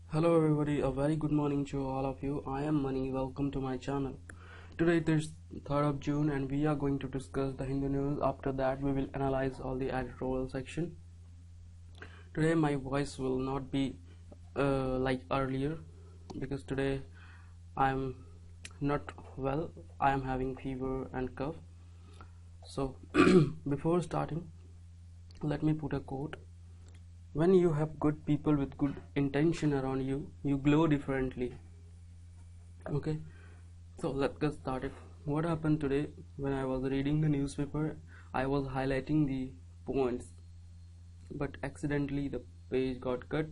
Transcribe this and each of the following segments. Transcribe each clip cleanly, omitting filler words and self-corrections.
Hello everybody, a very good morning to all of you. I am Mani, welcome to my channel. Today it is 3rd of June and we are going to discuss the Hindu news. After that we will analyze all the editorial section. Today my voice will not be like earlier because today I am not well. I am having fever and cough. So before starting, let me put a quote. When you have good people with good intention around you, you glow differently. Okay, so let's get started. What happened today when I was reading the newspaper? I was highlighting the points, but accidentally the page got cut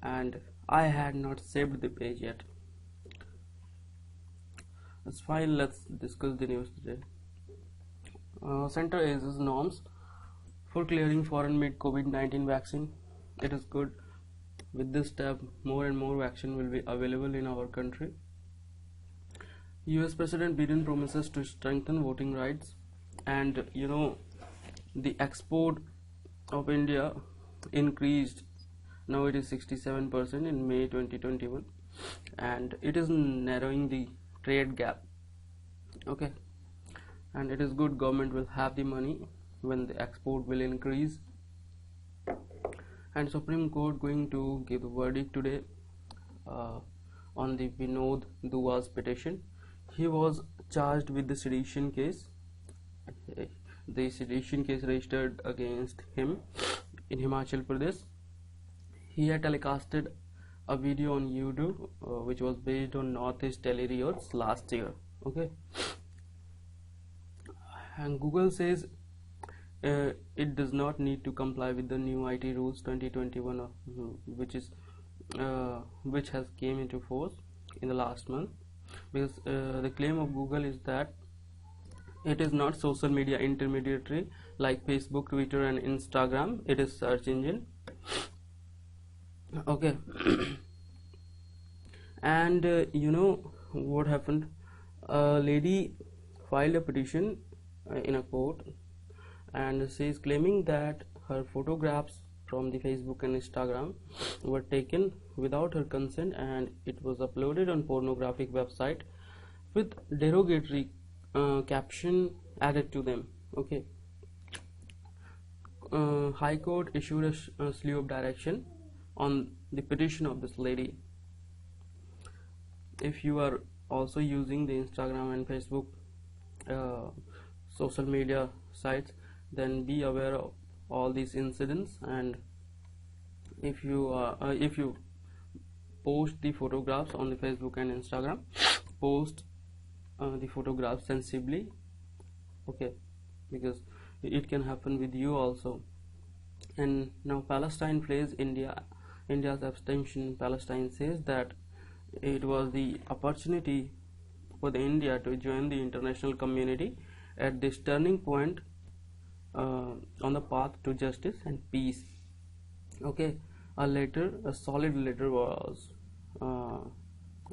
and I had not saved the page yet. It's fine, let's discuss the news today. Center is norms for clearing foreign made COVID-19 vaccine. It is good. With this step, more and more vaccine will be available in our country. US President Biden promises to strengthen voting rights, and the export of India increased. Now it is 67% in May 2021 and it is narrowing the trade gap. Okay, and it is good. Government will have the money when the export will increase. And Supreme Court going to give the verdict today on the Vinod Dua's petition. He was charged with the sedition case. The sedition case registered against him in Himachal Pradesh. He had telecasted a video on YouTube which was based on Northeast Delhi riots last year. Okay, and Google says it does not need to comply with the new IT rules 2021 which has came into force in the last month, because the claim of Google is that it is not social media intermediary like Facebook, Twitter and Instagram. It is search engine. Okay. And what happened? A lady filed a petition in a court and she is claiming that her photographs from the Facebook and Instagram were taken without her consent and it was uploaded on pornographic website with derogatory caption added to them. Okay, High Court issued a slew of direction on the petition of this lady. If you are also using the Instagram and Facebook social media sites, then be aware of all these incidents, and if you post the photographs on the Facebook and Instagram, post the photographs sensibly. Okay, because it can happen with you also. And now Palestine plays India's abstention. Palestine says that it was the opportunity for the India to join the international community at this turning point on the path to justice and peace. Okay, a solid letter was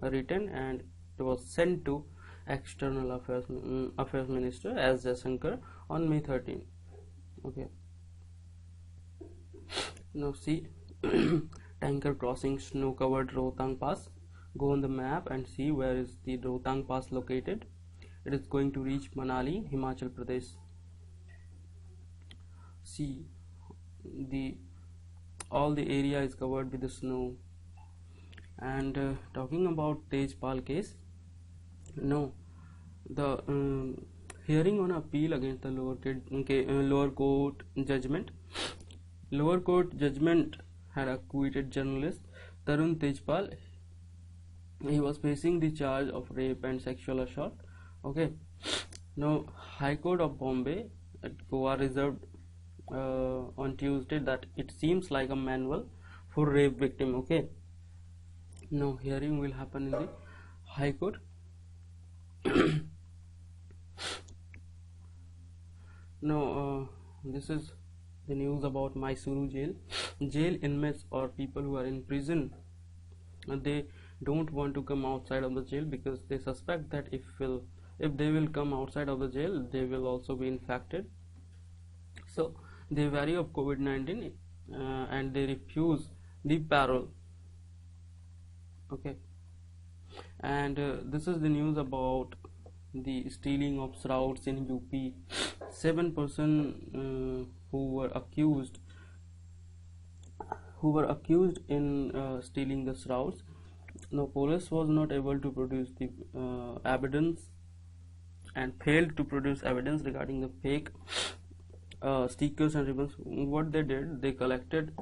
written and it was sent to External Affairs Minister S. Jaishankar on May 13. Okay, now see tanker crossing snow-covered Rohtang Pass. Go on the map and see where is the Rohtang Pass located. It is going to reach Manali, Himachal Pradesh. See, all the area is covered with the snow. And talking about Tejpal case, no, the hearing on appeal against the lower court judgment. Lower court judgment had acquitted journalist Tarun Tejpal. He was facing the charge of rape and sexual assault. Okay, now High Court of Bombay at Goa reserved on Tuesday that it seems like a manual for rape victim. Okay, now hearing will happen in the High Court. Now this is the news about Mysuru jail. Jail inmates or people who are in prison, they don't want to come outside of the jail because they suspect that if they will come outside of the jail, they will also be infected. So they vary of COVID-19 and they refuse the parole. Okay, and this is the news about the stealing of shrouds in UP. 7 person who were accused in stealing the shrouds. Now, police was not able to produce the evidence and failed to produce evidence regarding the fake stickers and ribbons. What they did, they collected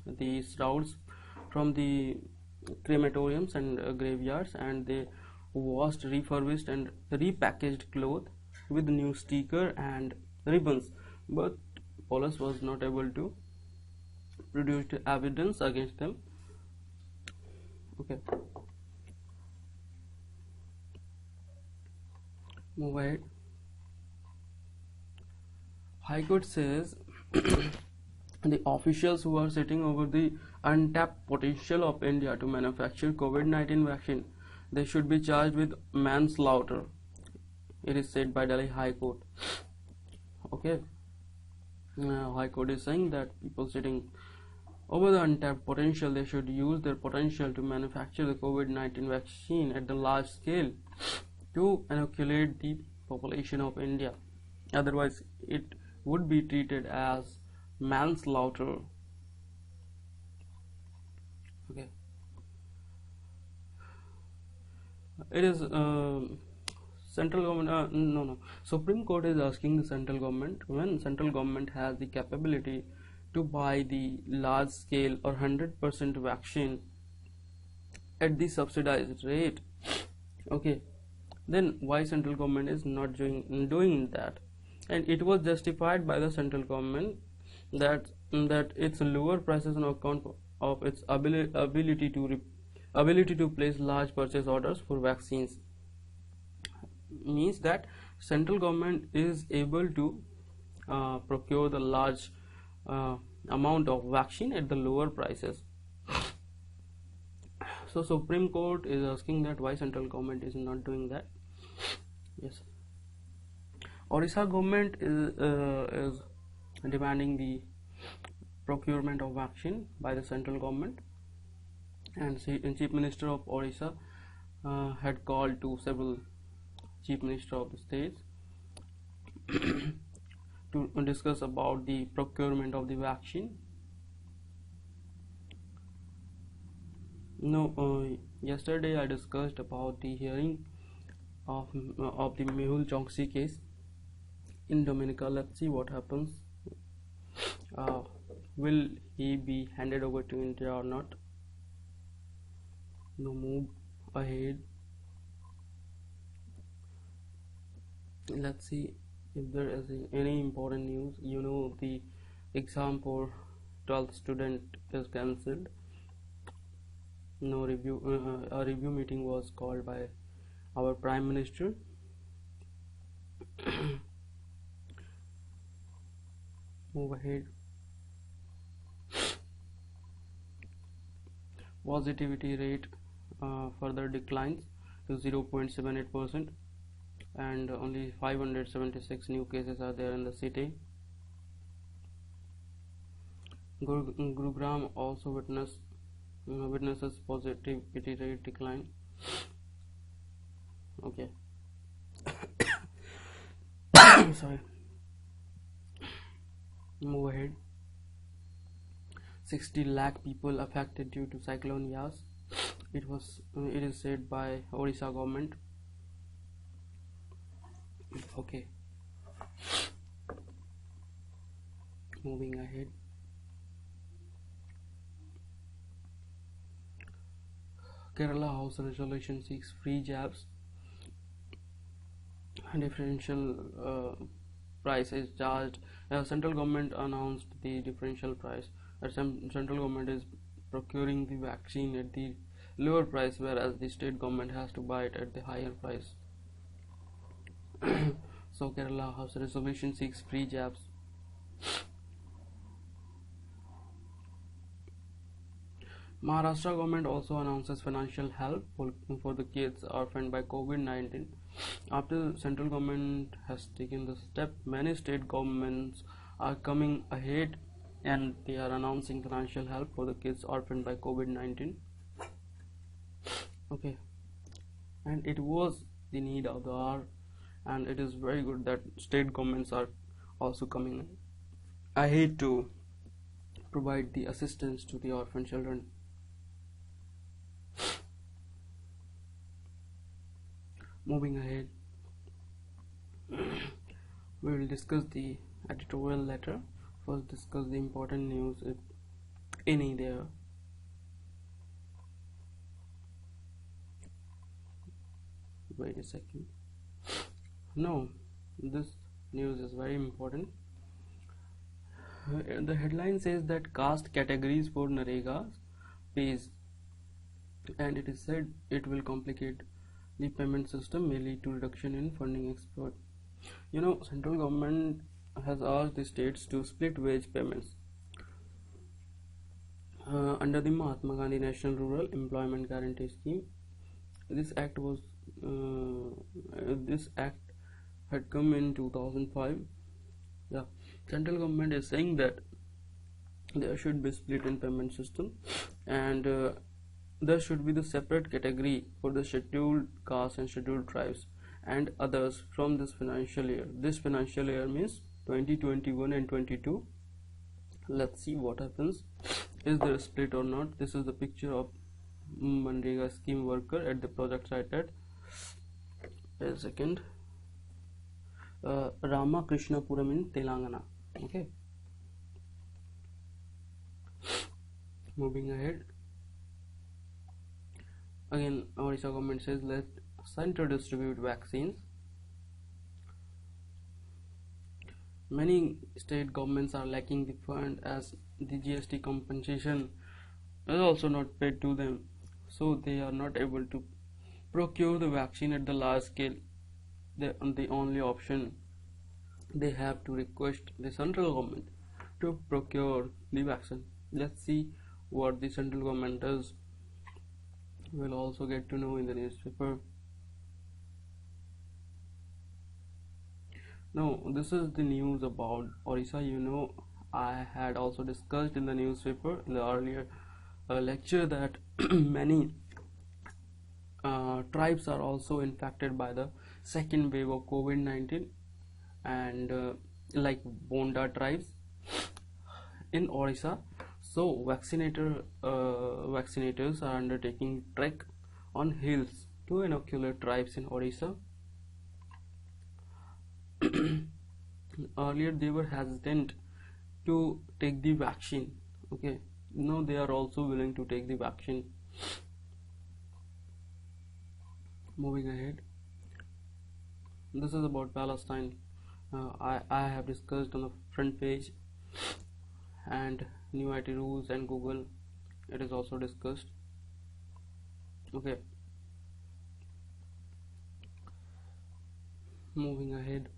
the shrouds from the crematoriums and graveyards, and they washed, refurbished, and repackaged cloth with new sticker and ribbons. But police was not able to produce evidence against them. Okay, move ahead. High Court says the officials who are sitting over the untapped potential of India to manufacture COVID-19 vaccine, they should be charged with manslaughter. It is said by Delhi High Court. Okay, High Court is saying that people sitting over the untapped potential, they should use their potential to manufacture the COVID-19 vaccine at the large scale to inoculate the population of India. Otherwise, it would be treated as manslaughter. Okay, it is central government. No. Supreme Court is asking the central government, when central government has the capability to buy the large scale or 100% vaccine at the subsidized rate. Okay, then why central government is not doing that? And it was justified by the central government that its lower prices on account of its ability to place large purchase orders for vaccines. Means that central government is able to procure the large amount of vaccine at the lower prices. So Supreme Court is asking that why central government is not doing that. Yes, Orissa government is demanding the procurement of vaccine by the central government, and Chief Minister of Orissa had called to several Chief Minister of the states to discuss about the procurement of the vaccine. Yesterday I discussed about the hearing of the Mehul Choksi case in Dominica. Let's see what happens. Will he be handed over to India or not? No, move ahead. Let's see if there is any important news. The exam for 12th student is cancelled. No review. A review meeting was called by our Prime Minister. Move ahead. Positivity rate further declines to 0.78%, and only 576 new cases are there in the city. Gurugram also witnesses positivity rate decline. Okay. Sorry. Move ahead. 60 lakh people affected due to cyclone Yas. It is said by Orissa government. Okay, moving ahead. Kerala House resolution seeks free jabs. Differential price is charged. Central government announced the differential price. Central government is procuring the vaccine at the lower price, whereas the state government has to buy it at the higher price. So Kerala House resolution seeks free jabs. Maharashtra government also announces financial help for the kids orphaned by COVID-19. After central government has taken the step, many state governments are coming ahead and they are announcing financial help for the kids orphaned by COVID-19. Okay, and it was the need of the hour, and it is very good that state governments are also coming in. I hate to provide the assistance to the orphan children. Moving ahead, we will discuss the editorial letter. First, discuss the important news, if any there. Wait a second. No, this news is very important. The headline says that caste categories for Narega pays, and it is said it will complicate the payment system, may lead to reduction in funding export. Central government has asked the states to split wage payments under the Mahatma Gandhi National Rural Employment Guarantee Scheme. This act had come in 2005. Yeah, central government is saying that there should be split in payment system, and there should be the separate category for the scheduled castes and scheduled tribes and others from this financial year. This financial year means 2021 and 22. Let's see what happens. Is there a split or not? This is the picture of Manrega scheme worker at the project site at a second Ramakrishnapuram in Telangana. Okay, moving ahead, again Orissa government says let center distribute vaccines. Many state governments are lacking the fund, as the GST compensation is also not paid to them, so they are not able to procure the vaccine at the large scale. The only option, they have to request the central government to procure the vaccine. Let's see what the central government does. We'll also get to know in the newspaper. Now, this is the news about Orissa. I had also discussed in the newspaper in the earlier lecture that many tribes are also infected by the second wave of COVID-19, and like Bonda tribes in Orissa. So vaccinators are undertaking trek on hills to inoculate tribes in Orissa. Earlier they were hesitant to take the vaccine. Okay, now they are also willing to take the vaccine. Moving ahead, this is about Palestine. I have discussed on the front page, and new IT rules and Google, it is also discussed. Okay, moving ahead,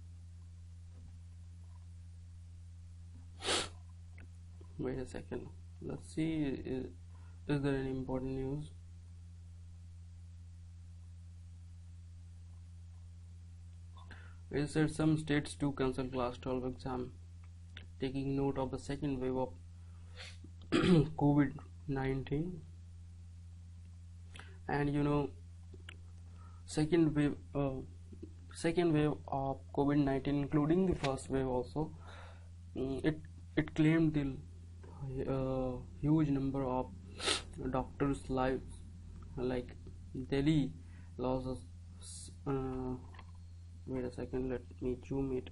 wait a second, let's see, is there any important news? It said some states to cancel class 12 exam, taking note of the second wave of COVID-19. And second wave of COVID-19, including the first wave also, it claimed the huge number of doctors' lives. Like Delhi losses, wait a second, let me zoom it,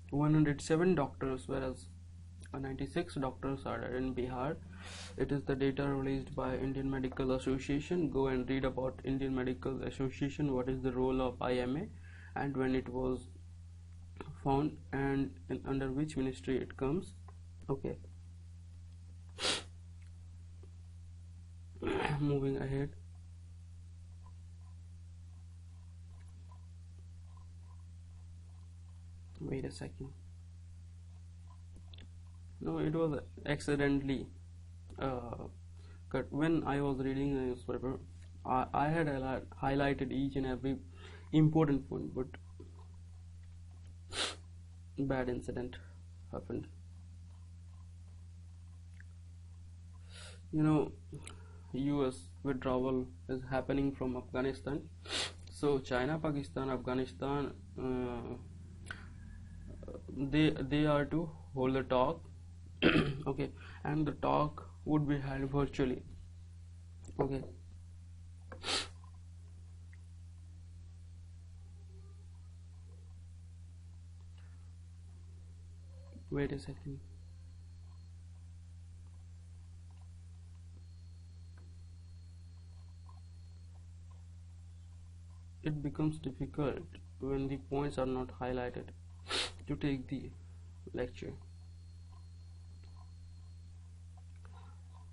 107 doctors, whereas 96 doctors are dead in Bihar. It is the data released by Indian Medical Association. Go and read about Indian Medical Association, what is the role of IMA, and when it was found, and under which ministry it comes. Okay, moving ahead, wait a second, no, it was accidentally cut. When I was reading the newspaper, I had highlighted each and every important point, but bad incident happened. US withdrawal is happening from Afghanistan. So China, Pakistan, Afghanistan, they are to hold the talk. Okay, and the talk would be held virtually. Okay, wait a second. It becomes difficult when the points are not highlighted to take the lecture.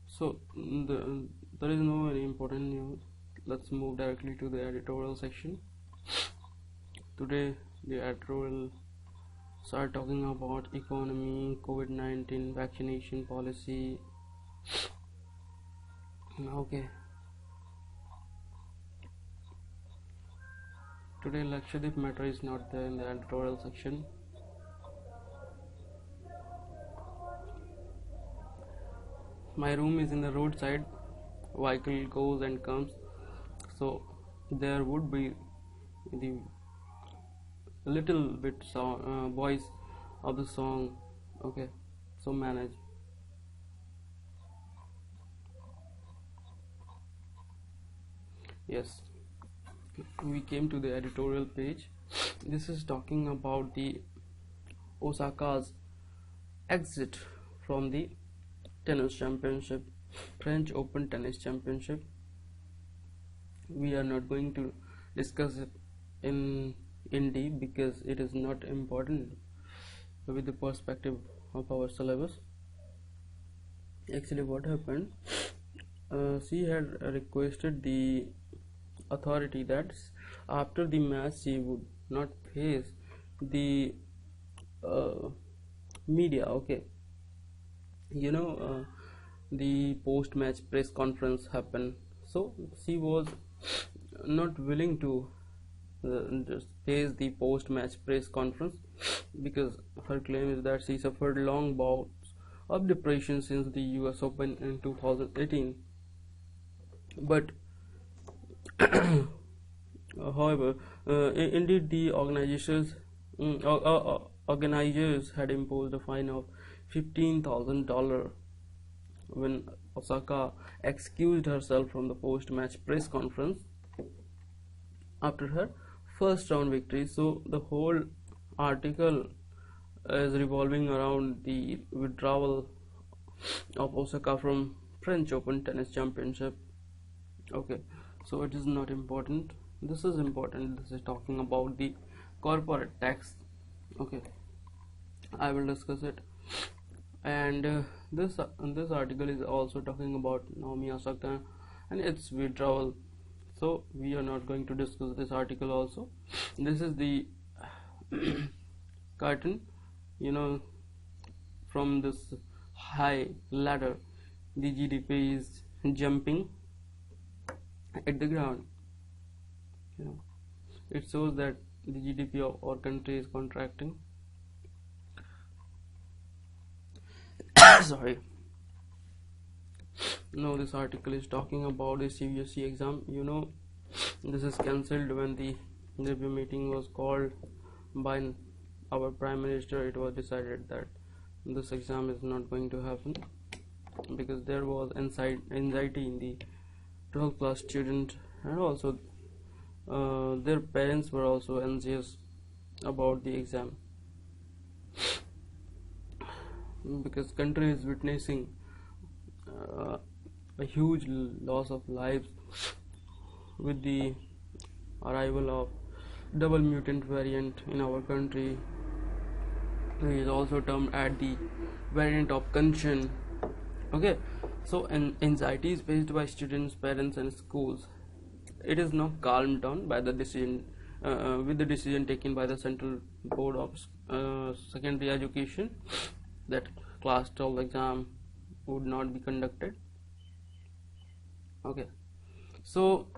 So there is no any important news. Let's move directly to the editorial section. Today the editorial start talking about economy, COVID-19, vaccination policy. Okay. Today Lakshadweep matter is not there in the editorial section. My room is in the roadside. Vehicle goes and comes, so there would be the little bit voice of the song. Okay, so manage. Yes, we came to the editorial page. This is talking about the Osaka's exit from the tennis championship, French Open tennis championship. We are not going to discuss it in deep because it is not important with the perspective of our syllabus. Actually, what happened? She had requested the authority that after the match she would not face the media. Okay, the post-match press conference happened, so she was not willing to just face the post-match press conference because her claim is that she suffered long bouts of depression since the US Open in 2018. But however, indeed the organizers had imposed a fine of $15,000 when Osaka excused herself from the post-match press conference after her first round victory. So the whole article is revolving around the withdrawal of Osaka from French Open tennis championship. Okay, so it is not important. This is important. This is talking about the corporate tax. Okay, I will discuss it. And this article is also talking about Naomi Osaka and its withdrawal. So we are not going to discuss this article also. This is the curtain, from this high ladder the GDP is jumping at the ground. It shows that the GDP of our country is contracting. Sorry. No, this article is talking about the CBSE exam. This is cancelled when the review meeting was called by our Prime Minister. It was decided that this exam is not going to happen because there was anxiety in the 12th class student, and also their parents were also anxious about the exam because country is witnessing a huge loss of lives with the arrival of double mutant variant in our country. It is also termed as the variant of Kanchan. Okay, so anxiety is faced by students, parents and schools. It is now calmed down by the decision with the decision taken by the Central Board of Secondary Education that class 12 exam would not be conducted. Okay, so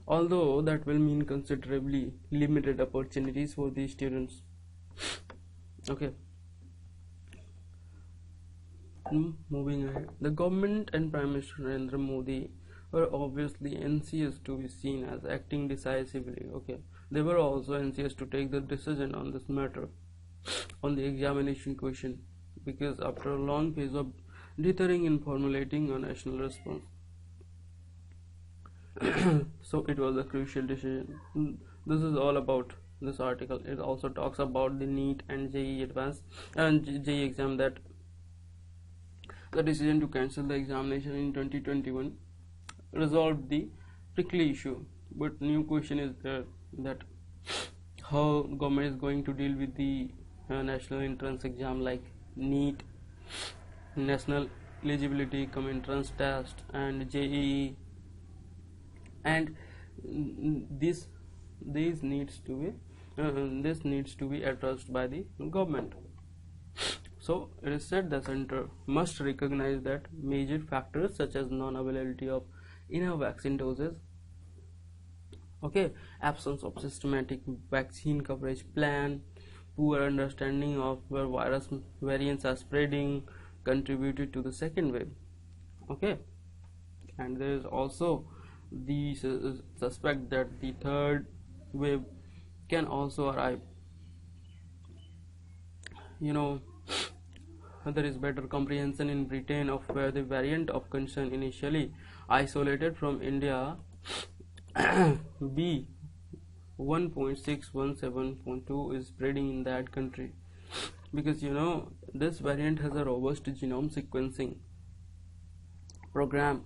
although that will mean considerably limited opportunities for these students. Okay, moving ahead, the government and Prime Minister Narendra Modi were obviously anxious to be seen as acting decisively. Okay, they were also anxious to take the decision on this matter, on the examination question, because after a long phase of dithering in formulating a national response, so it was a crucial decision. This is all about this article. It also talks about the NEET and JEE advanced and JEE exam, that the decision to cancel the examination in 2021 resolved the prickly issue. But new question is there, that how government is going to deal with the national entrance exam like NEET, national eligibility cum entrance test, and JEE, and this needs to be addressed by the government. So it is said the center must recognize that major factors such as non-availability of enough vaccine doses, okay, absence of systematic vaccine coverage plan, poor understanding of where virus variants are spreading contributed to the second wave. Okay, and there is also the suspect that the third wave can also arrive. There is better comprehension in Britain of where the variant of concern initially isolated from India B1.617.2 is spreading in that country, because this variant has a robust genome sequencing program.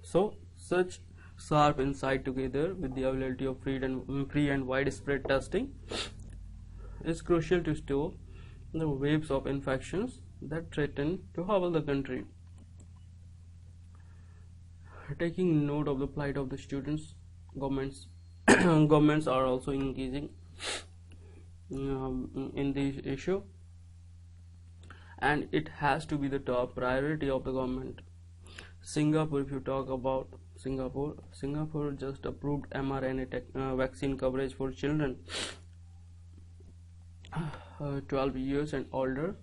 So such sharp insight together with the availability of free and widespread testing is crucial to stop the waves of infections that threaten to hobble the country. Taking note of the plight of the students, governments are also engaging in this issue, and it has to be the top priority of the government. Singapore, if you talk about Singapore just approved mRNA vaccine coverage for children 12 years and older.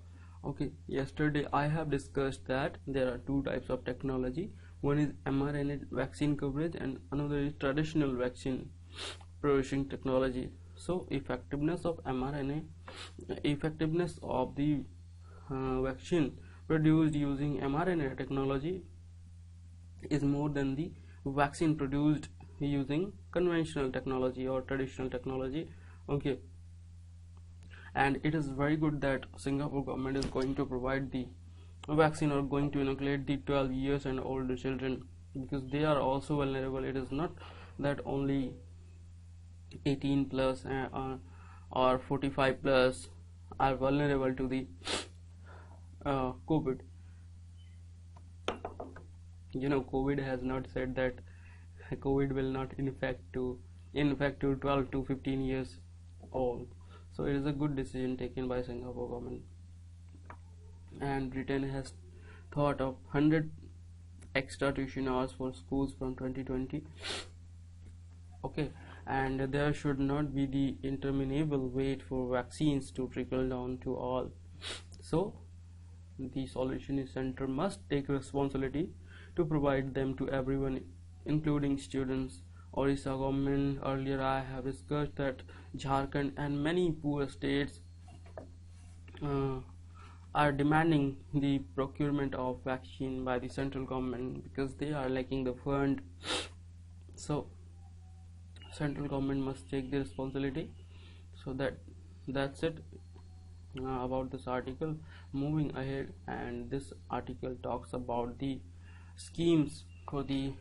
Okay, yesterday I have discussed that there are two types of technology. One is mRNA vaccine coverage and another is traditional vaccine producing technology. So effectiveness of mRNA, effectiveness of the vaccine produced using mRNA technology is more than the vaccine produced using conventional technology or traditional technology. Okay, and it is very good that Singapore government is going to provide the vaccine or going to inoculate the 12 years and older children, because they are also vulnerable. It is not that only 18 plus or 45 plus are vulnerable to the COVID. COVID has not said that COVID will not infect to 12 to 15 years old. So it is a good decision taken by Singapore government. And Britain has thought of 100 extra tuition hours for schools from 2020. Okay, and there should not be the interminable wait for vaccines to trickle down to all. So the solution is center must take responsibility to provide them to everyone, including students. Orissa government, earlier I have discussed that Jharkhand and many poor states are demanding the procurement of vaccine by the central government because they are lacking the fund. So central government must take the responsibility. So that's it about this article. Moving ahead, and this article talks about the schemes for the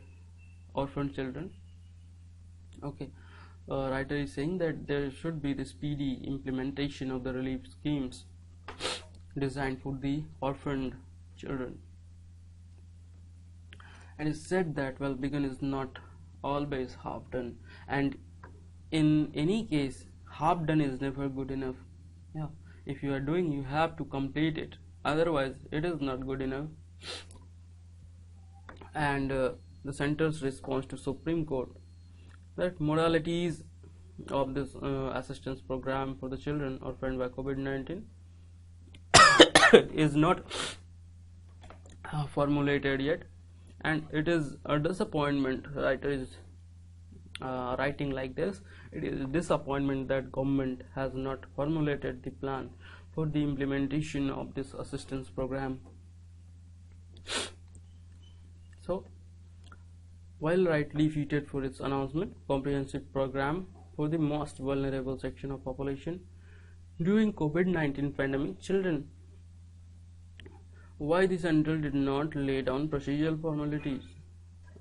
orphan children. Okay, writer is saying that there should be the speedy implementation of the relief schemes designed for the orphaned children, and it said that well-being is not always half done, and in any case half done is never good enough. Yeah, if you are doing, you have to complete it, otherwise it is not good enough. And the center's response to Supreme Court that modalities of this assistance program for the children orphaned by COVID-19 is not formulated yet, and it is a disappointment. Writer is writing like this: it is a disappointment that government has not formulated the plan for the implementation of this assistance program. So, while rightly featured for its announcement comprehensive program for the most vulnerable section of population during COVID-19 pandemic, children, why the central did not lay down procedural formalities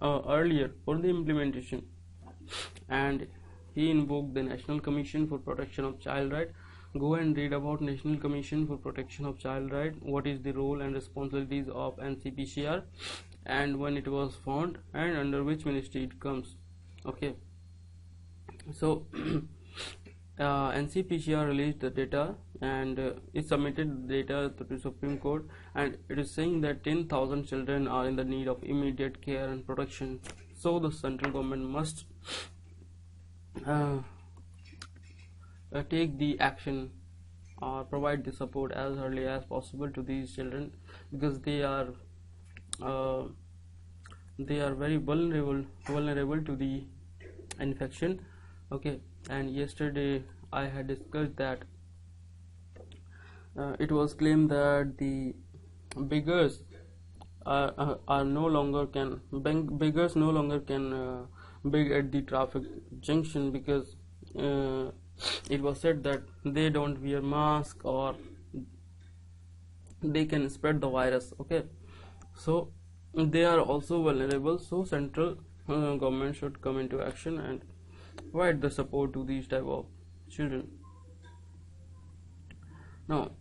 earlier for the implementation? And he invoked the National Commission for Protection of Child Right. Go and read about National Commission for Protection of Child Right, what is the role and responsibilities of NCPCR, and when it was formed and under which ministry it comes. Okay, so NCPCR released the data, and it submitted the data to the Supreme Court, and it is saying that 10,000 children are in the need of immediate care and protection. So the central government must take the action or provide the support as early as possible to these children, because they are very vulnerable to the infection. Okay, and yesterday I had discussed that it was claimed that the beggars are no longer can beggars no longer can beg at the traffic junction, because it was said that they don't wear mask or they can spread the virus. Okay, so they are also vulnerable, so central government should come into action and provide the support to these type of children. Now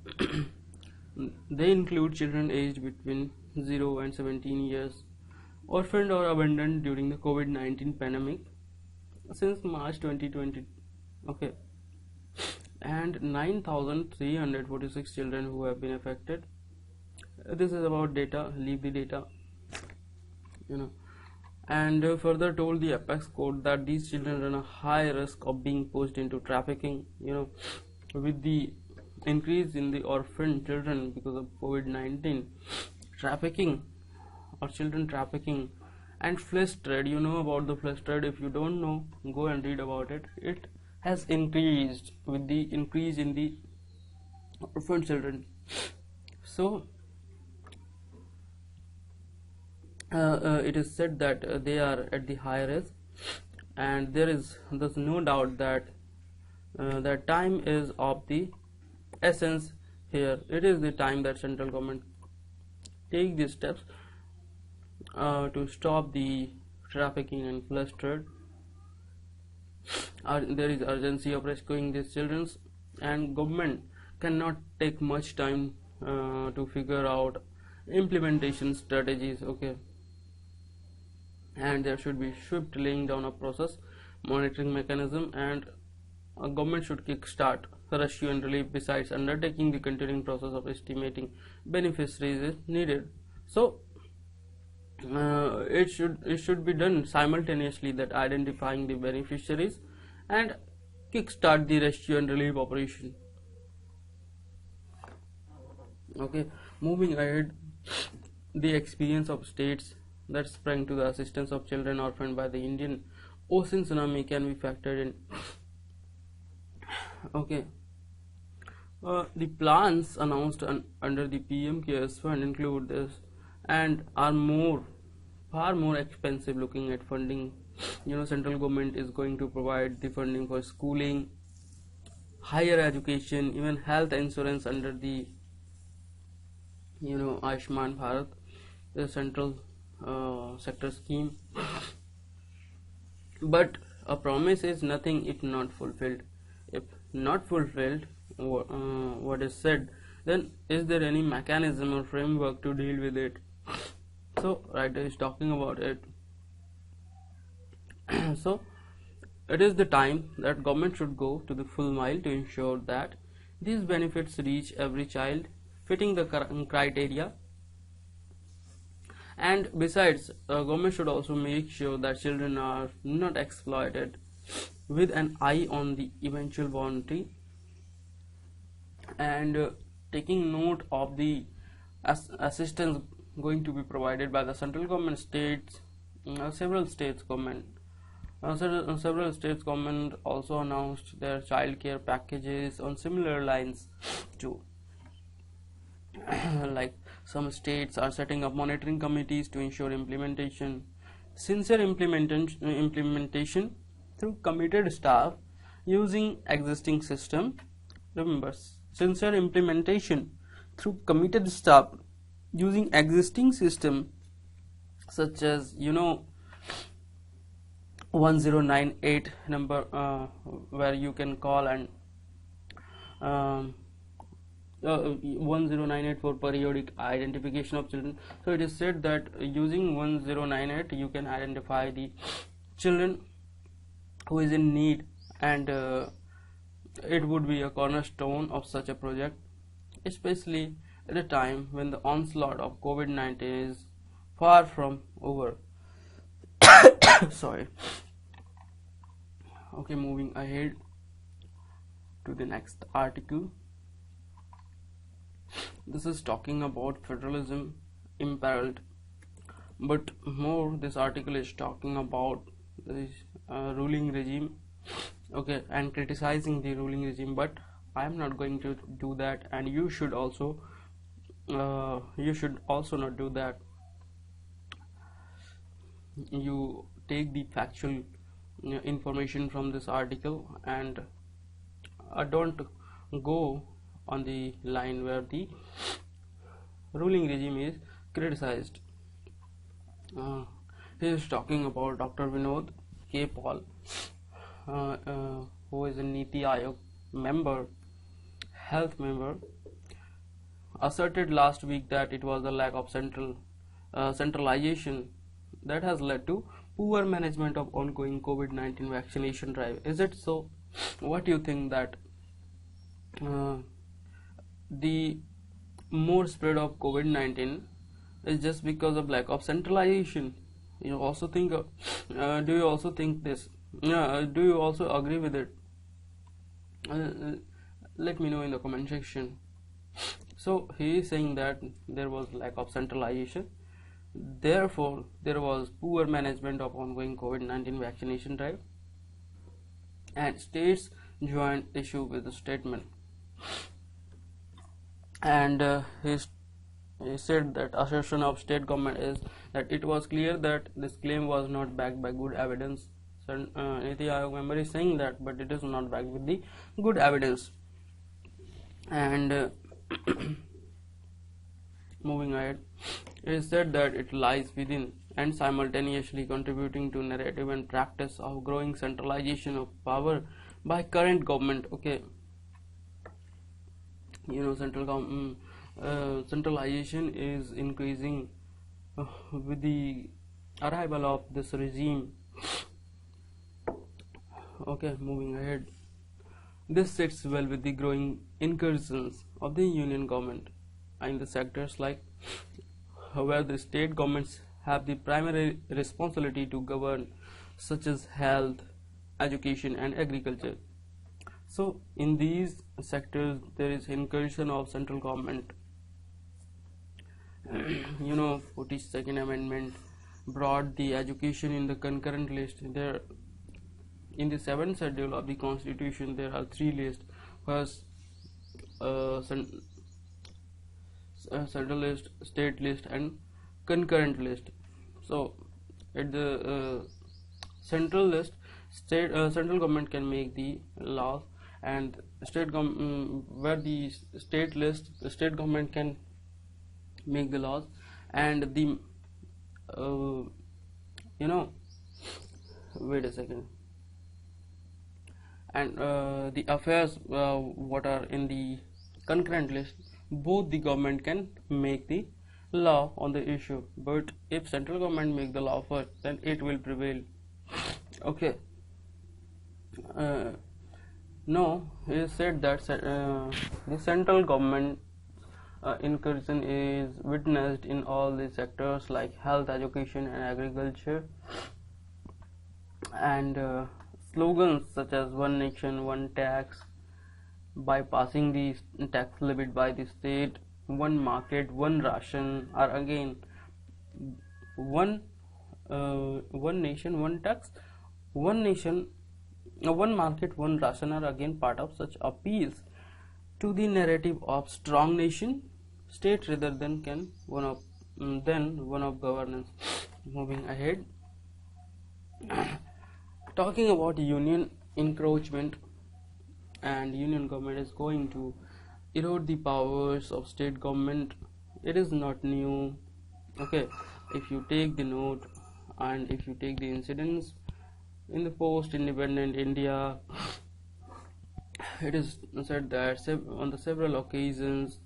they include children aged between 0 and 17 years, orphaned or abandoned during the COVID-19 pandemic since March 2020. Okay, and 9,346 children who have been affected. This is about data, leave the data, and further told the Apex Court that these children run a high risk of being pushed into trafficking, with the increase in the orphan children because of COVID-19, trafficking or children trafficking and flesh trade. You know about the flesh trade. If you don't know, go and read about it. It has increased with the increase in the orphan children. So it is said that they are at the high risk, and there's no doubt that that time is of the essence here. It is the time that central government take these steps to stop the trafficking and flesh trade. There is urgency of rescuing these children, and government cannot take much time to figure out implementation strategies. Okay, and there should be swift laying down of process, monitoring mechanism, and a government should kickstart rescue and relief. Besides, undertaking the continuing process of estimating beneficiaries is needed. So it should be done simultaneously, that identifying the beneficiaries and kickstart the rescue and relief operation. Okay, moving ahead, the experience of states that sprang to the assistance of children orphaned by the Indian Ocean tsunami can be factored in. Okay, the plans announced under the PM CARES Fund include this and are far more expensive. Looking at funding, central government is going to provide the funding for schooling, higher education, even health insurance under the Ayushman Bharat, the central sector scheme. But a promise is nothing if not fulfilled. If not fulfilled what is said, then is there any mechanism or framework to deal with it? So writer is talking about it. So it is the time that government should go to the full mile to ensure that these benefits reach every child fitting the criteria. And besides, government should also make sure that children are not exploited, with an eye on the eventual bounty, and taking note of the assistance going to be provided by the central government, states, several states government. Several states government also announced their child care packages on similar lines too. Like some states are setting up monitoring committees to ensure implementation. Sincere implementation through committed staff using existing system. Remember, sincere implementation through committed staff using existing system, such as 1098 number, where you can call, and 1098 for periodic identification of children. So it is said that using 1098 you can identify the children who is in need, and it would be a cornerstone of such a project, especially at a time when the onslaught of COVID-19 is far from over. Sorry. Okay, moving ahead to the next article. This is talking about federalism imperiled, but more this article is talking about the ruling regime, okay, and criticizing the ruling regime. But I am not going to do that, and you should also not do that. You take the factual information from this article, and don't go on the line where the ruling regime is criticized. He is talking about Dr. Vinod K. Paul, who is a Niti Aayog member, health member, asserted last week that it was the lack of centralization that has led to poor management of ongoing COVID-19 vaccination drive. Is it so? What do you think, that the more spread of COVID-19 is just because of lack of centralization? You also think do you also think this? Do you also agree with it? Let me know in the comment section. So he is saying that there was lack of centralization, therefore there was poor management of ongoing COVID-19 vaccination drive, and states joined issue with the statement. And he said that assertion of state government is that it was clear that this claim was not backed by good evidence. Niti Aayog member is saying that, but it is not backed with the good evidence. And moving ahead, it is said that it lies within and simultaneously contributing to narrative and practice of growing centralization of power by current government. Okay, centralization is increasing with the arrival of this regime. Okay, moving ahead, this sits well with the growing incursions of the union government in the sectors like where the state governments have the primary responsibility to govern, such as health, education and agriculture. So in these sectors there is incursion of central government. 42nd amendment brought the education in the concurrent list. There in the 7th schedule of the constitution there are 3 lists. First, central list, state list and concurrent list. So at the central list, central government can make the laws, and where the state list, the state government can make the laws, and the wait a second, and the affairs what are in the concurrent list, both the government can make the law on the issue. But if central government make the law first, then it will prevail. Okay. No, it is said that the central government incursion is witnessed in all the sectors like health, education and agriculture, and slogans such as one nation, one tax, bypassing the tax levied by the state, one market, one ration are again one nation, one tax, one nation, one market, one ration are again part of such appeals to the narrative of strong nation state rather than one of governance. Moving ahead, talking about union encroachment, and union government is going to erode the powers of state government. It is not new. Okay, if you take the note and if you take the incidents in the post-independent India, it is said that on the several occasions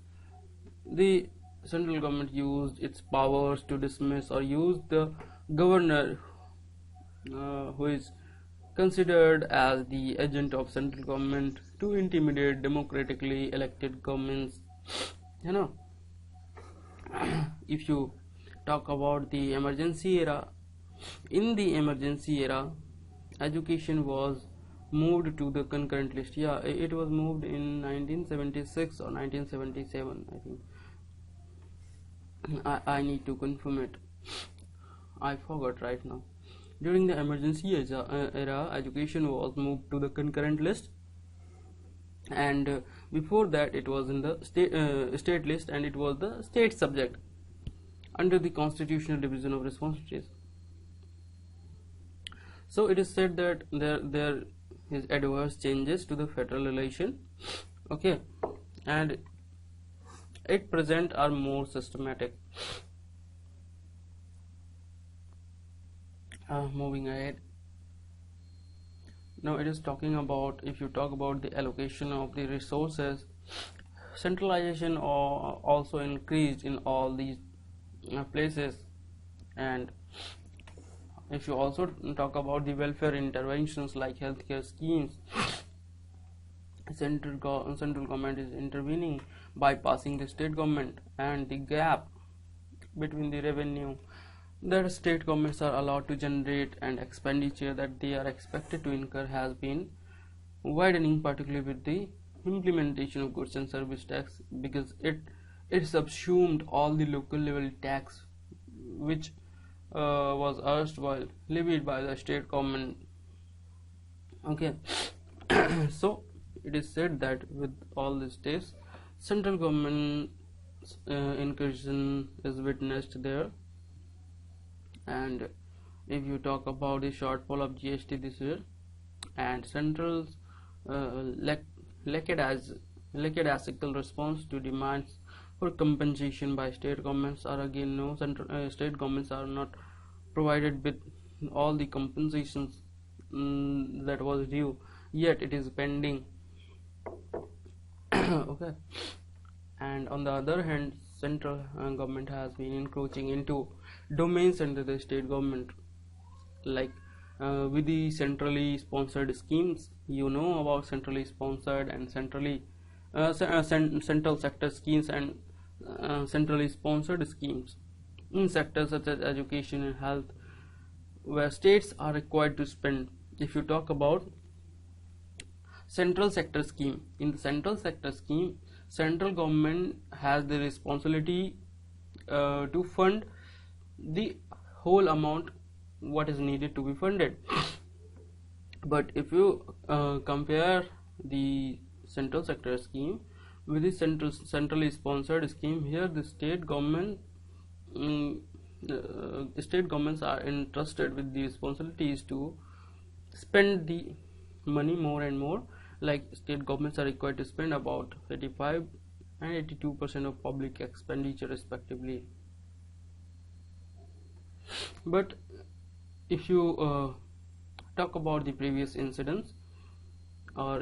the central government used its powers to dismiss or use the governor, who is considered as the agent of central government, to intimidate democratically elected governments. You know, if you talk about the emergency era, in the emergency era, education was moved to the concurrent list. Yeah, it was moved in 1976 or 1977, I think. I need to confirm it. I forgot right now. During the emergency era, education was moved to the concurrent list, and before that it was in the state list, and it was the state subject under the constitutional division of responsibilities. So it is said that there is adverse changes to the federal relation. Okay, and at present are more systematic. Moving ahead, now it is talking about, if you talk about the allocation of the resources, centralization also increased in all these places. And if you also talk about the welfare interventions like healthcare schemes, central government is intervening by passing the state government, and the gap between the revenue that state governments are allowed to generate and expenditure that they are expected to incur has been widening, particularly with the implementation of goods and service tax, because it subsumed all the local level tax which was erstwhile levied by the state government. Okay, so it is said that with all these steps, central government incursion is witnessed there. And if you talk about the shortfall of GST this year, and central's lackadaisical response to demands for compensation by state governments are again no. State governments are not provided with all the compensations that was due, yet it is pending. Okay, and on the other hand, central government has been encroaching into domains under the state government, like with the centrally sponsored schemes. You know about centrally sponsored and centrally central sector schemes and centrally sponsored schemes in sectors such as education and health, where states are required to spend. If you talk about central sector scheme, in the central sector scheme, central government has the responsibility to fund the whole amount what is needed to be funded. But if you compare the central sector scheme with the centrally sponsored scheme, here the state government state governments are entrusted with the responsibilities to spend the money more and more. Like state governments are required to spend about 85 and 82% of public expenditure respectively. But if you talk about the previous incidents or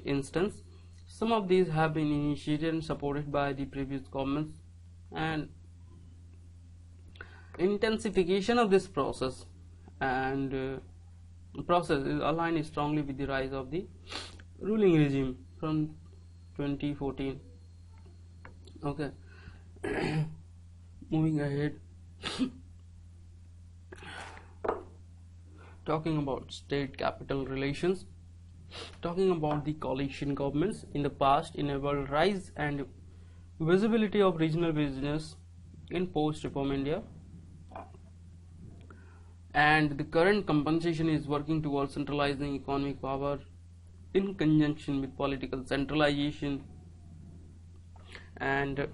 instance, some of these have been initiated and supported by the previous governments, and intensification of this process and process is aligned strongly with the rise of the ruling regime from 2014. Okay, moving ahead, talking about state capital relations, talking about the coalition governments in the past enabled rise and visibility of regional business in post-reform India. and the current compensation is working towards centralizing economic power in conjunction with political centralization. And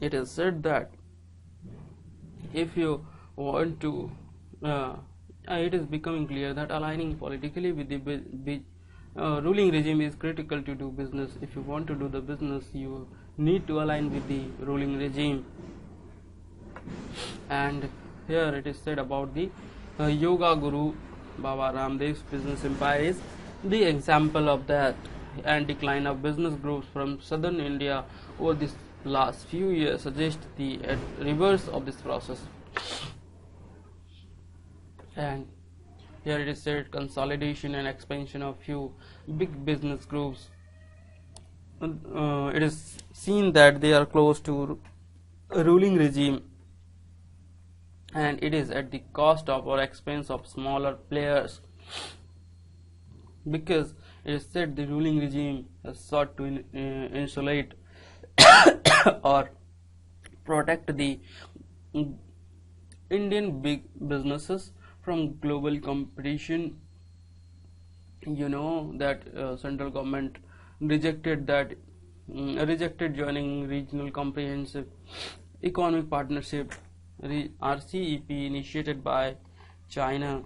it is said that if you want to it is becoming clear that aligning politically with the ruling regime is critical to do business. If you want to do the business, you need to align with the ruling regime. And here it is said about the yoga guru Baba Ramdev's business empire is the example of that, and decline of business groups from southern India over this last few years suggest the reverse of this process. And here it is said consolidation and expansion of few big business groups. It is seen that they are close to a ruling regime, and it is at the cost of or expense of smaller players, because it is said the ruling regime has sought to insulate or protect the Indian big businesses from global competition. You know that central government rejected joining regional comprehensive economic partnership RCEP initiated by China,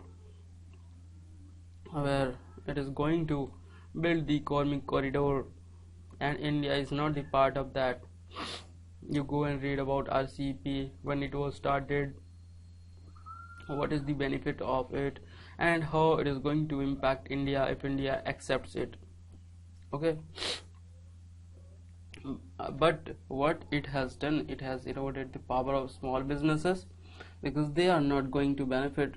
where it is going to build the economic corridor, and India is not the part of that. You go and read about RCEP, when it was started, what is the benefit of it, and how it is going to impact India if India accepts it. Okay, but what it has done, it has eroded the power of small businesses, because they are not going to benefit.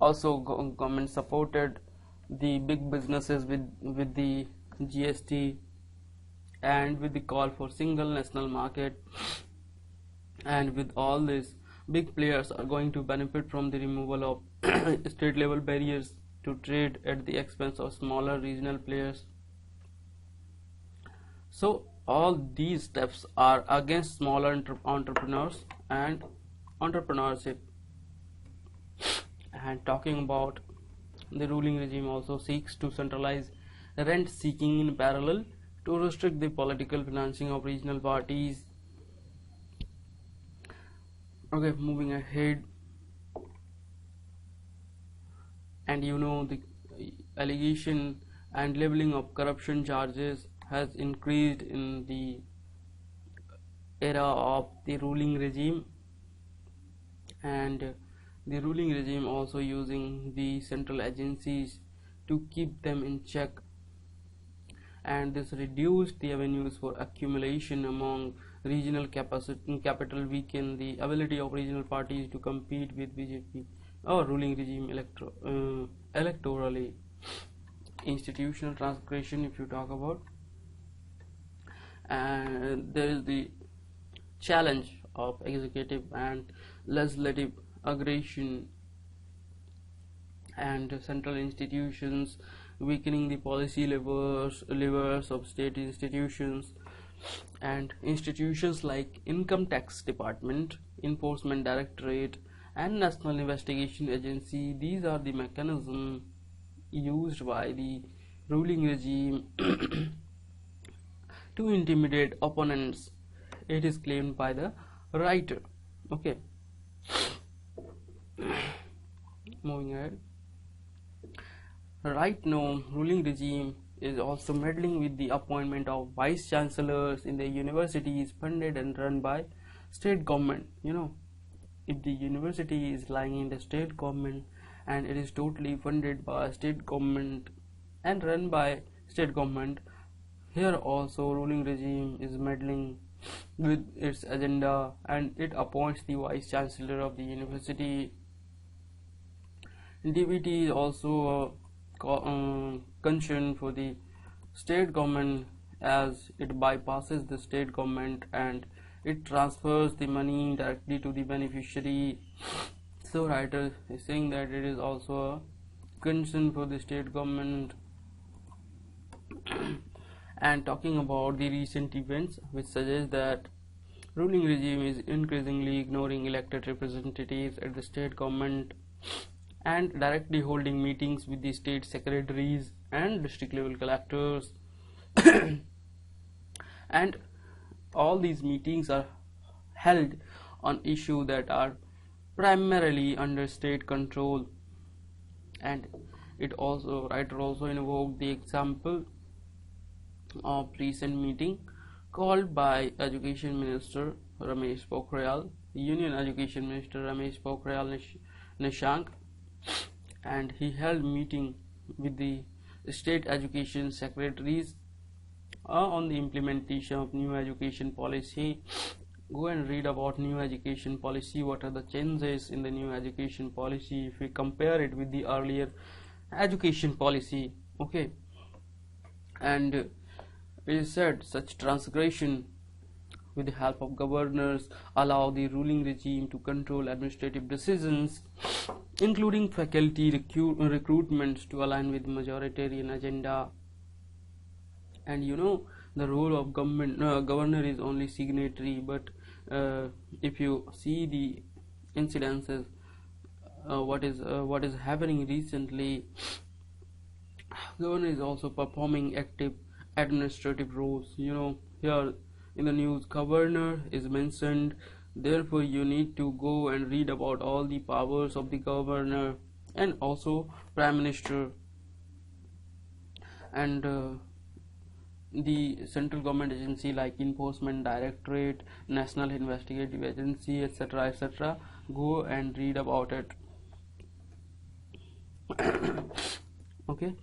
Also, government supported the big businesses with the GST and with the call for single national market, and with all this, big players are going to benefit from the removal of state level barriers to trade at the expense of smaller regional players. So all these steps are against smaller entrepreneurs and entrepreneurship. And talking about the ruling regime also seeks to centralize rent seeking in parallel to restrict the political financing of regional parties. Okay, moving ahead, and you know the allegation and leveling of corruption charges has increased in the era of the ruling regime, and the ruling regime also using the central agencies to keep them in check, and this reduced the avenues for accumulation among regional capital, weaken the ability of regional parties to compete with BJP or ruling regime electorally. Institutional transgression, if you talk about, and there is the challenge of executive and legislative aggression and central institutions, weakening the policy levers of state institutions, and institutions like Income Tax Department, Enforcement Directorate, and National Investigation Agency. These are the mechanisms used by the ruling regime to intimidate opponents. It is claimed by the writer. Okay, moving ahead. Right now, ruling regime is also meddling with the appointment of vice chancellors in the universities funded and run by state government. You know, if the university is lying in the state government and it is totally funded by state government and run by state government, here also ruling regime is meddling with its agenda, and it appoints the vice chancellor of the university. DBT is also concern for the state government, as it bypasses the state government and it transfers the money directly to the beneficiary. So writer is saying that it is also a concern for the state government. And talking about the recent events which suggest that ruling regime is increasingly ignoring elected representatives at the state government and directly holding meetings with the state secretaries and district level collectors. And all these meetings are held on issues that are primarily under state control. And writer also invoked the example of recent meeting called by Education Minister Ramesh Pokhriyal, Union Education Minister Ramesh Pokhriyal Nishank, and he held meeting with the state education secretaries on the implementation of new education policy. Go and read about new education policy, what are the changes in the new education policy if we compare it with the earlier education policy. Okay, and it is said such transgression with the help of governors allow the ruling regime to control administrative decisions, including faculty recruitments, to align with majoritarian agenda. And the role of governor is only signatory, but if you see the incidences, what is happening recently, governor is also performing active administrative roles. Here in the news, governor is mentioned, therefore you need to go and read about all the powers of the governor and also prime minister and the central government agency like enforcement directorate, national investigative agency, etc., etc. Go and read about it. Okay.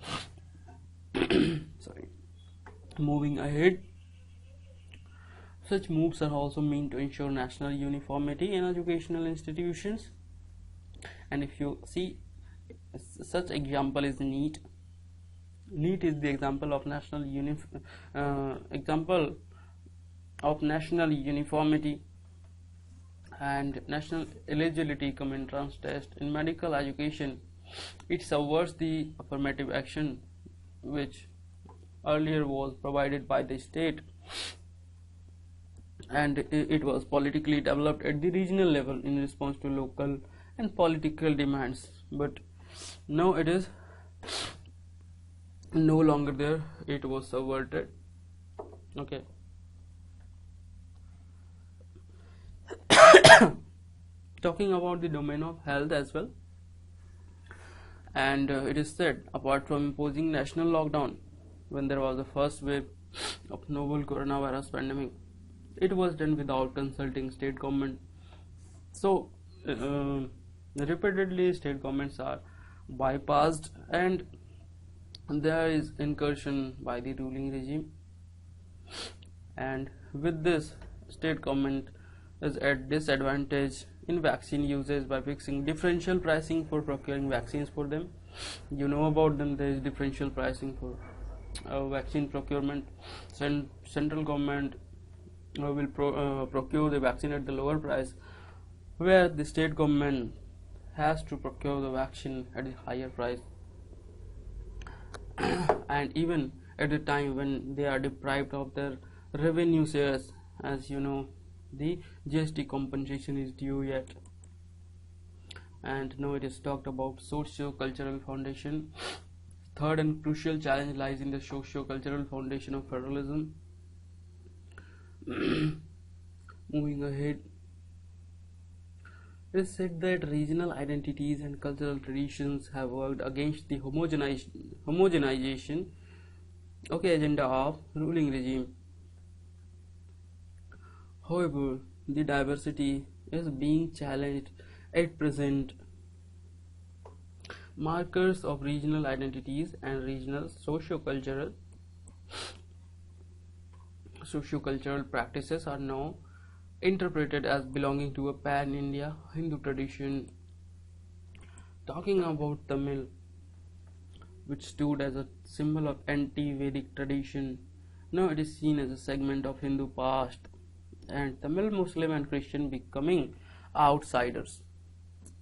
Sorry. Moving ahead, such moves are also meant to ensure national uniformity in educational institutions. And if you see, such example is NEET. NEET is the example of national uniformity and national eligibility come entrance test in medical education. It subverts the affirmative action which earlier was provided by the state, and it was politically developed at the regional level in response to local and political demands, but now it is no longer there, it was subverted. Okay. Talking about the domain of health as well, and it is said, apart from imposing national lockdown when there was the first wave of novel coronavirus pandemic, it was done without consulting state government. So repeatedly state governments are bypassed and there is incursion by the ruling regime, and with this state government is at disadvantage in vaccine usage by fixing differential pricing for procuring vaccines for them. You know about them, there is differential pricing for vaccine procurement. Central government will procure the vaccine at the lower price, where the state government has to procure the vaccine at the higher price. And even at the time when they are deprived of their revenue shares, as you know, the GST compensation is due yet. And now it is talked about socio-cultural foundation. Third and crucial challenge lies in the socio-cultural foundation of federalism. Moving ahead, it is said that regional identities and cultural traditions have worked against the homogenization agenda of ruling regime. However, the diversity is being challenged at present. Markers of regional identities and regional socio-cultural practices are now interpreted as belonging to a pan-India Hindu tradition. Talking about Tamil, which stood as a symbol of anti-Vedic tradition, now it is seen as a segment of Hindu past, and Tamil Muslim and Christian becoming outsiders.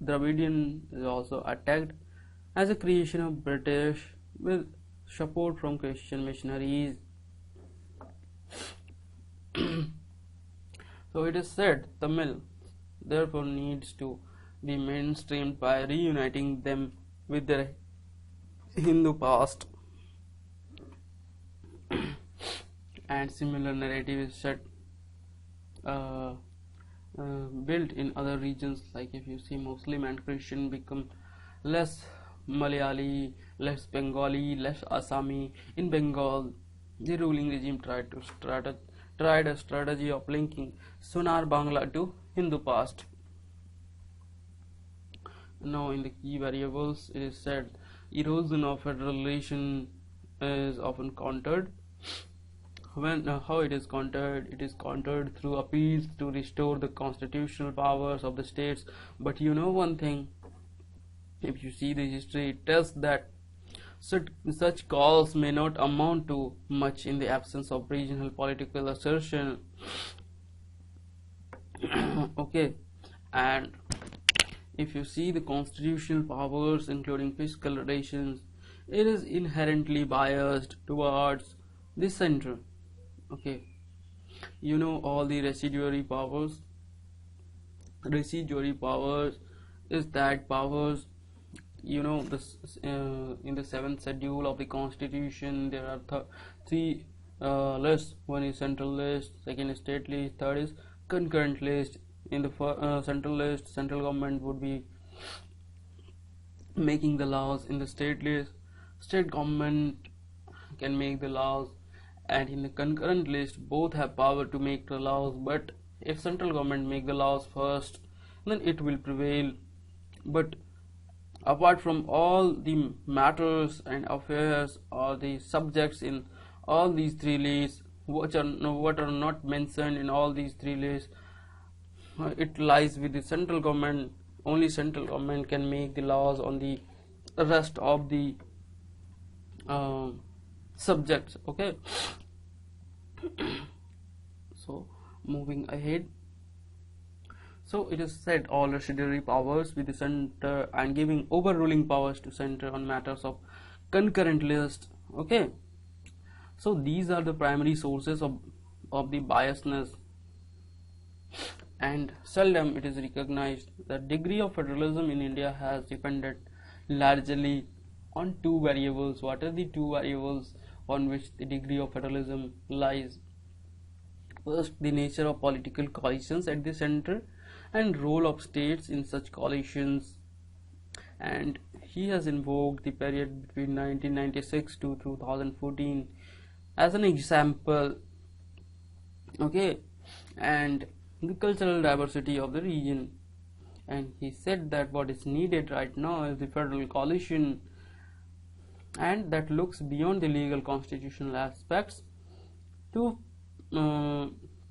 Dravidian is also attacked as a creation of British with support from Christian missionaries. So it is said Tamil therefore needs to be mainstreamed by reuniting them with their Hindu past, and similar narrative is set uh, built in other regions. Like if you see Muslim and Christian become less Malayali, less Bengali, less Assami. In Bengal, the ruling regime tried a strategy of linking Sonar Bangla to Hindu past. Now, in the key variables, it is said erosion of federal relation is often countered. When how it is countered through appeals to restore the constitutional powers of the states. But you know one thing, if you see the history, it tells that such calls may not amount to much in the absence of regional political assertion. Okay, and if you see the constitutional powers including fiscal relations, it is inherently biased towards the center. Okay, you know all the residuary powers. Residuary powers is that powers, you know, this in the seventh schedule of the constitution there are three lists. One is central list, second is state list, third is concurrent list. In the central list, central government would be making the laws. In the state list, state government can make the laws, and in the concurrent list both have power to make the laws, but if central government make the laws first, then it will prevail. But apart from all the matters and affairs or the subjects in all these three lists, what are not mentioned in all these three lists, it lies with the central government. Only central government can make the laws on the rest of the subjects. Okay, so moving ahead, so it is said all residuary powers with the center and giving overruling powers to center on matters of concurrent list. Okay, so these are the primary sources of the biasness, and seldom it is recognized. The degree of federalism in India has depended largely on two variables. What are the two variables on which the degree of federalism lies? First, the nature of political coalitions at the center and role of states in such coalitions. And he has invoked the period between 1996 to 2014 as an example. Okay, and the cultural diversity of the region, and he said that what is needed right now is the federal coalition, and that looks beyond the legal constitutional aspects to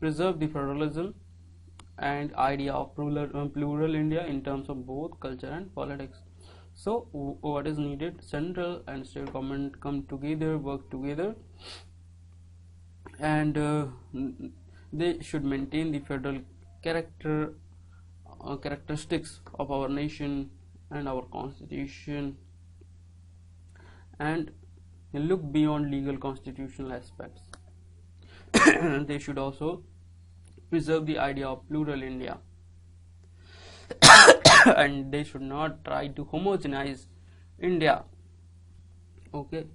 preserve the federalism and idea of plural India in terms of both culture and politics. So what is needed? Central and state government come together, work together, and they should maintain the federal characteristics of our nation and our constitution, and look beyond legal constitutional aspects. They should also preserve the idea of plural India, and they should not try to homogenize India. Okay,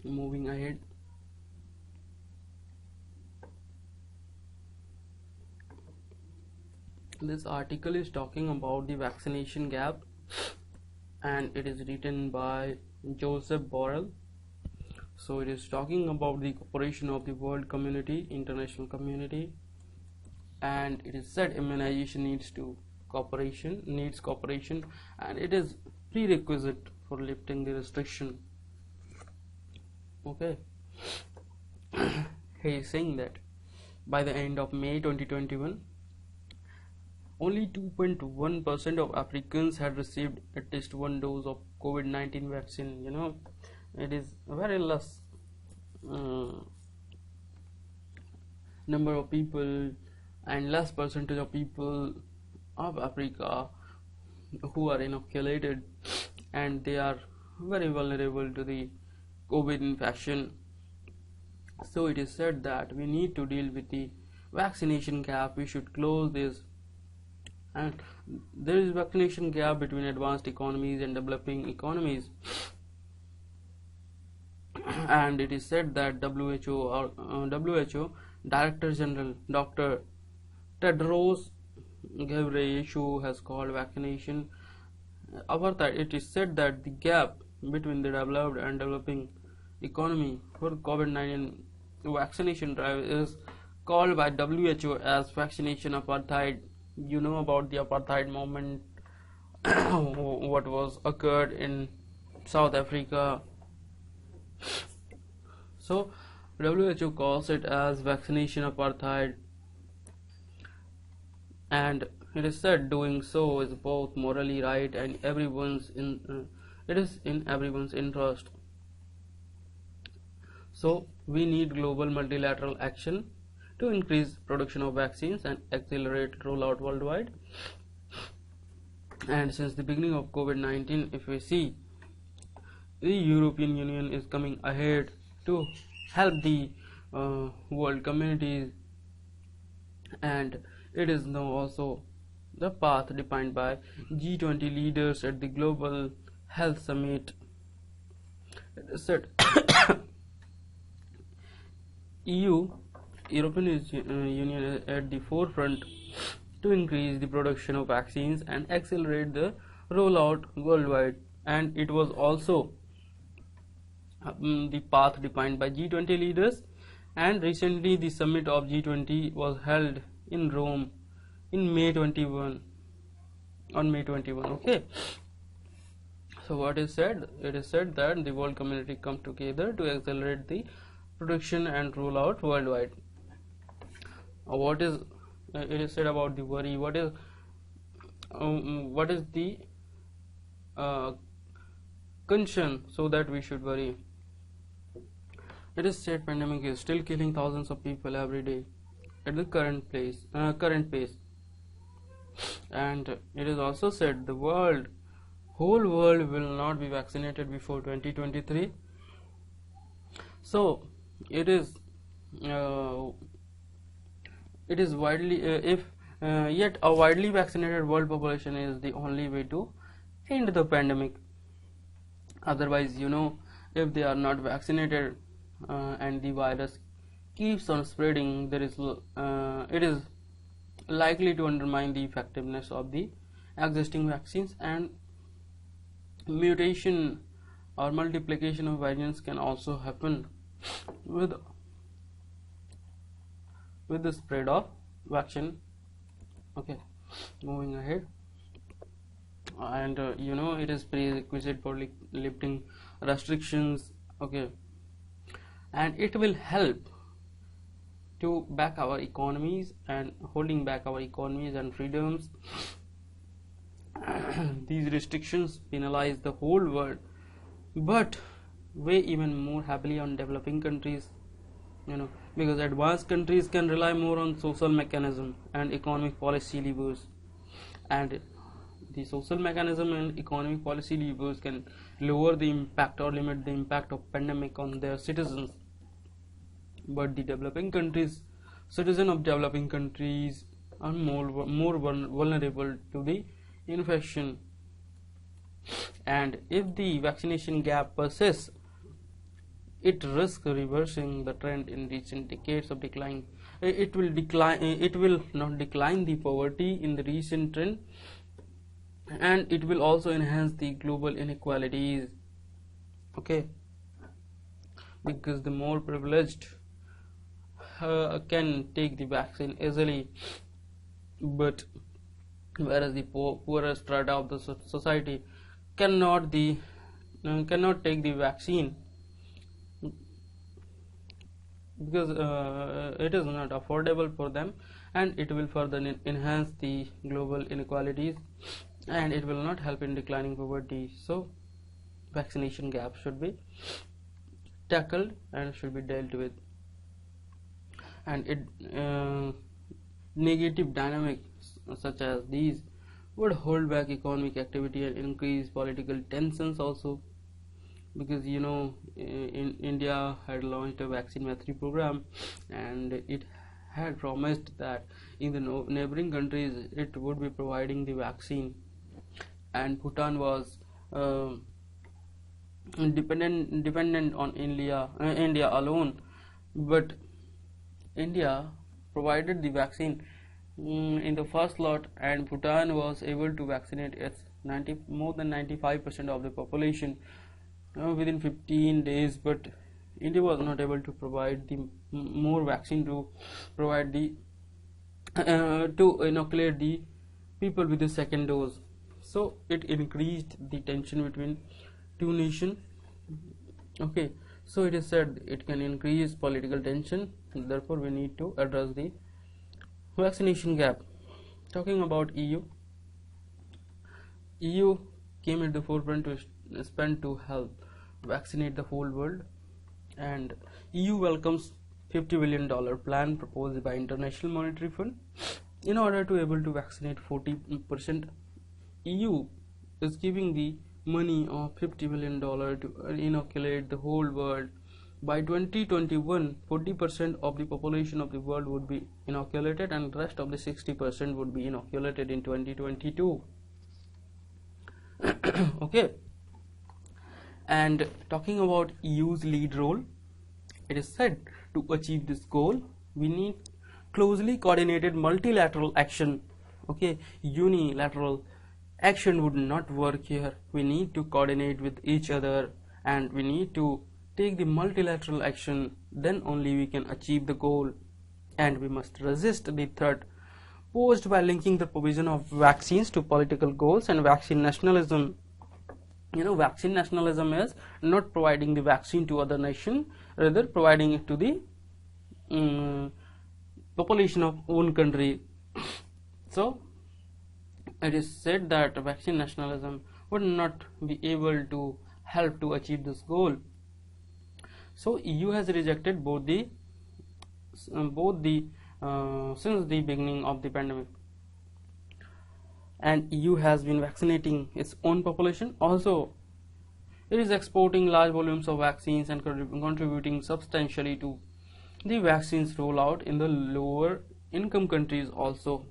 moving ahead, this article is talking about the vaccination gap, and it is written by Joseph Borrell. So it is talking about the cooperation of the world community, international community, and it is said immunization needs cooperation, and it is prerequisite for lifting the restriction. Okay, he is saying that by the end of May 2021, only 2.1% of Africans had received at least one dose of COVID-19 vaccine. You know, it is very less number of people and less percentage of people of Africa who are inoculated, and they are very vulnerable to the COVID infection. So it is said that we need to deal with the vaccination gap. We should close this, and there is vaccination gap between advanced economies and developing economies. And it is said that WHO Director General Dr. Tedros Ghebreyesus has called vaccination apartheid. It is said that the gap between the developed and developing economy for COVID-19 vaccination drive is called by WHO as vaccination apartheid. You know about the apartheid movement, what was occurred in South Africa. So WHO calls it as vaccination apartheid, and it is said doing so is both morally right and it is in everyone's interest. So we need global multilateral action to increase production of vaccines and accelerate rollout worldwide. And since the beginning of COVID-19, if we see, the European Union is coming ahead to help the world communities, and it is now also the path defined by G20 leaders at the Global Health Summit. It is said European Union is at the forefront to increase the production of vaccines and accelerate the rollout worldwide, and it was also the path defined by G20 leaders. And recently the summit of G20 was held in Rome in May 21, on May 21. Okay, so what is said? It is said that the world community come together to accelerate the production and rollout worldwide. What is it is said about the worry? What is the concern so that we should worry? It is said pandemic is still killing thousands of people every day at the current pace, and it is also said the whole world will not be vaccinated before 2023. So it is widely yet a widely vaccinated world population is the only way to end the pandemic. Otherwise, if they are not vaccinated and the virus keeps on spreading, it is likely to undermine the effectiveness of the existing vaccines, and mutation or multiplication of variants can also happen with the spread of vaccine. Okay, moving ahead, and it is prerequisite for lifting restrictions. Okay, and it will help to back our economies and holding back our economies and freedoms. These restrictions penalize the whole world, but weigh even more heavily on developing countries, because advanced countries can rely more on social mechanism and economic policy levers, and the social mechanism and economic policy levers can lower the impact or limit the impact of pandemic on their citizens. But the citizens of developing countries are more vulnerable to the infection, and if the vaccination gap persists, it risks reversing the trend in recent decades of decline. It will not decline the poverty in the recent trend, and it will also enhance the global inequalities. Okay, because the more privileged can take the vaccine easily, but whereas the poorer strata of the society cannot take the vaccine because it is not affordable for them, and it will further enhance the global inequalities, and it will not help in declining poverty. So vaccination gap should be tackled and should be dealt with, and negative dynamics such as these would hold back economic activity and increase political tensions also. because in India had launched a vaccine mastery program, and it had promised that in the neighboring countries it would be providing the vaccine, and Bhutan was uh, dependent on India alone, but India provided the vaccine in the first lot, and Bhutan was able to vaccinate its more than 95% of the population within 15 days. But India was not able to provide the more vaccine to provide the to inoculate the people with the second dose. So it increased the tension between two nations. Okay, so it is said it can increase political tension, therefore we need to address the vaccination gap. Talking about EU came at the forefront to spend to help vaccinate the whole world, and EU welcomes $50 billion plan proposed by International Monetary Fund in order to able to vaccinate 40%. EU is giving the money of $50 billion to inoculate the whole world. By 2021, 40% of the population of the world would be inoculated, and the rest of the 60% would be inoculated in 2022. Okay, and talking about EU's lead role, it is said to achieve this goal we need closely coordinated multilateral action. Okay, unilateral action would not work here. We need to coordinate with each other, and we need to take the multilateral action, then only we can achieve the goal. And we must resist the threat posed by linking the provision of vaccines to political goals and vaccine nationalism. Vaccine nationalism is not providing the vaccine to other nation, rather providing it to the population of own country. So it is said that vaccine nationalism would not be able to help to achieve this goal. So EU has rejected both the since the beginning of the pandemic, and EU has been vaccinating its own population. Also, it is exporting large volumes of vaccines and contributing substantially to the vaccines rollout in the lower income countries also.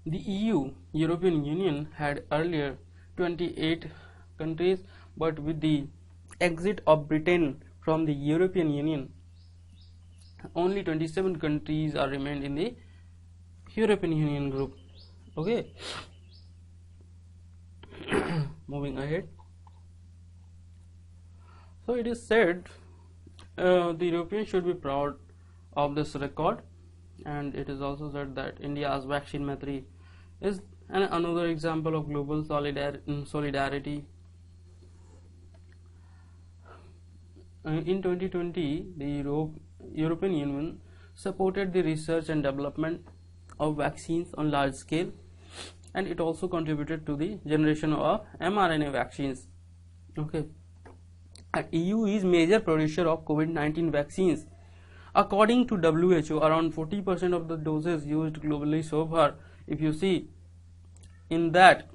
The European Union had earlier 28 countries, but with the exit of Britain from the European Union, only 27 countries are remained in the European Union group. Okay, moving ahead. So it is said the Europeans should be proud of this record, and it is also said that India's vaccine mastery is another example of global solidarity. In 2020, the European Union supported the research and development of vaccines on large scale, and it also contributed to the generation of mRNA vaccines. Okay, and EU is major producer of COVID-19 vaccines. According to WHO, around 40% of the doses used globally so far. If you see, in that,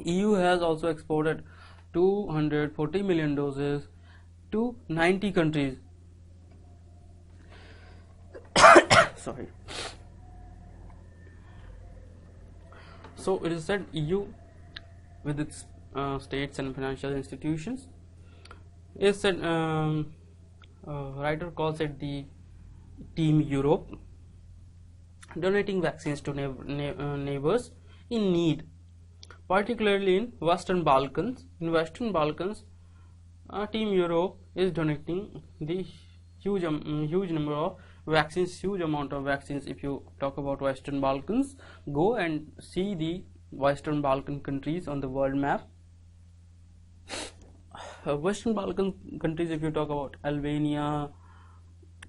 EU has also exported 240 million doses to 90 countries. Sorry. So it is said EU, with its states and financial institutions, is said writer calls it the Team Europe, donating vaccines to neighbors in need, particularly in Western Balkans. In Western Balkans, Team Europe is donating the huge number of vaccines, huge amount of vaccines. If you talk about Western Balkans, go and see the Western Balkan countries on the world map. Western Balkan countries, if you talk about Albania,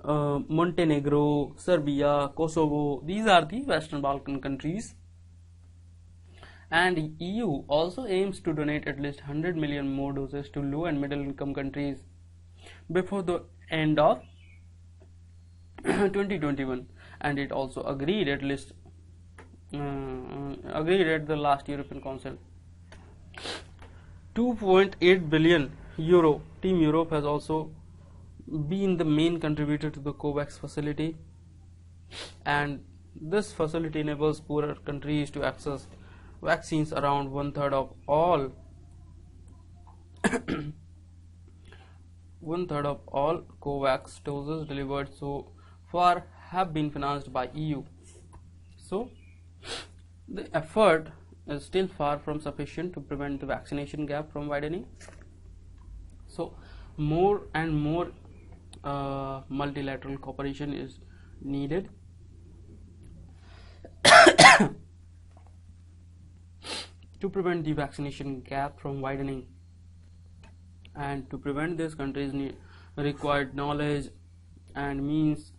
Montenegro, Serbia, Kosovo, these are the Western Balkan countries. And EU also aims to donate at least 100 million more doses to low and middle income countries before the end of 2021, and it also agreed at least agreed at the last European Council 2.8 billion euro. Team Europe has also been the main contributor to the COVAX facility, and this facility enables poorer countries to access vaccines. Around one-third of all COVAX doses delivered so far have been financed by EU. So the effort is still far from sufficient to prevent the vaccination gap from widening. So more and more multilateral cooperation is needed to prevent the vaccination gap from widening. And to prevent this, countries required knowledge and means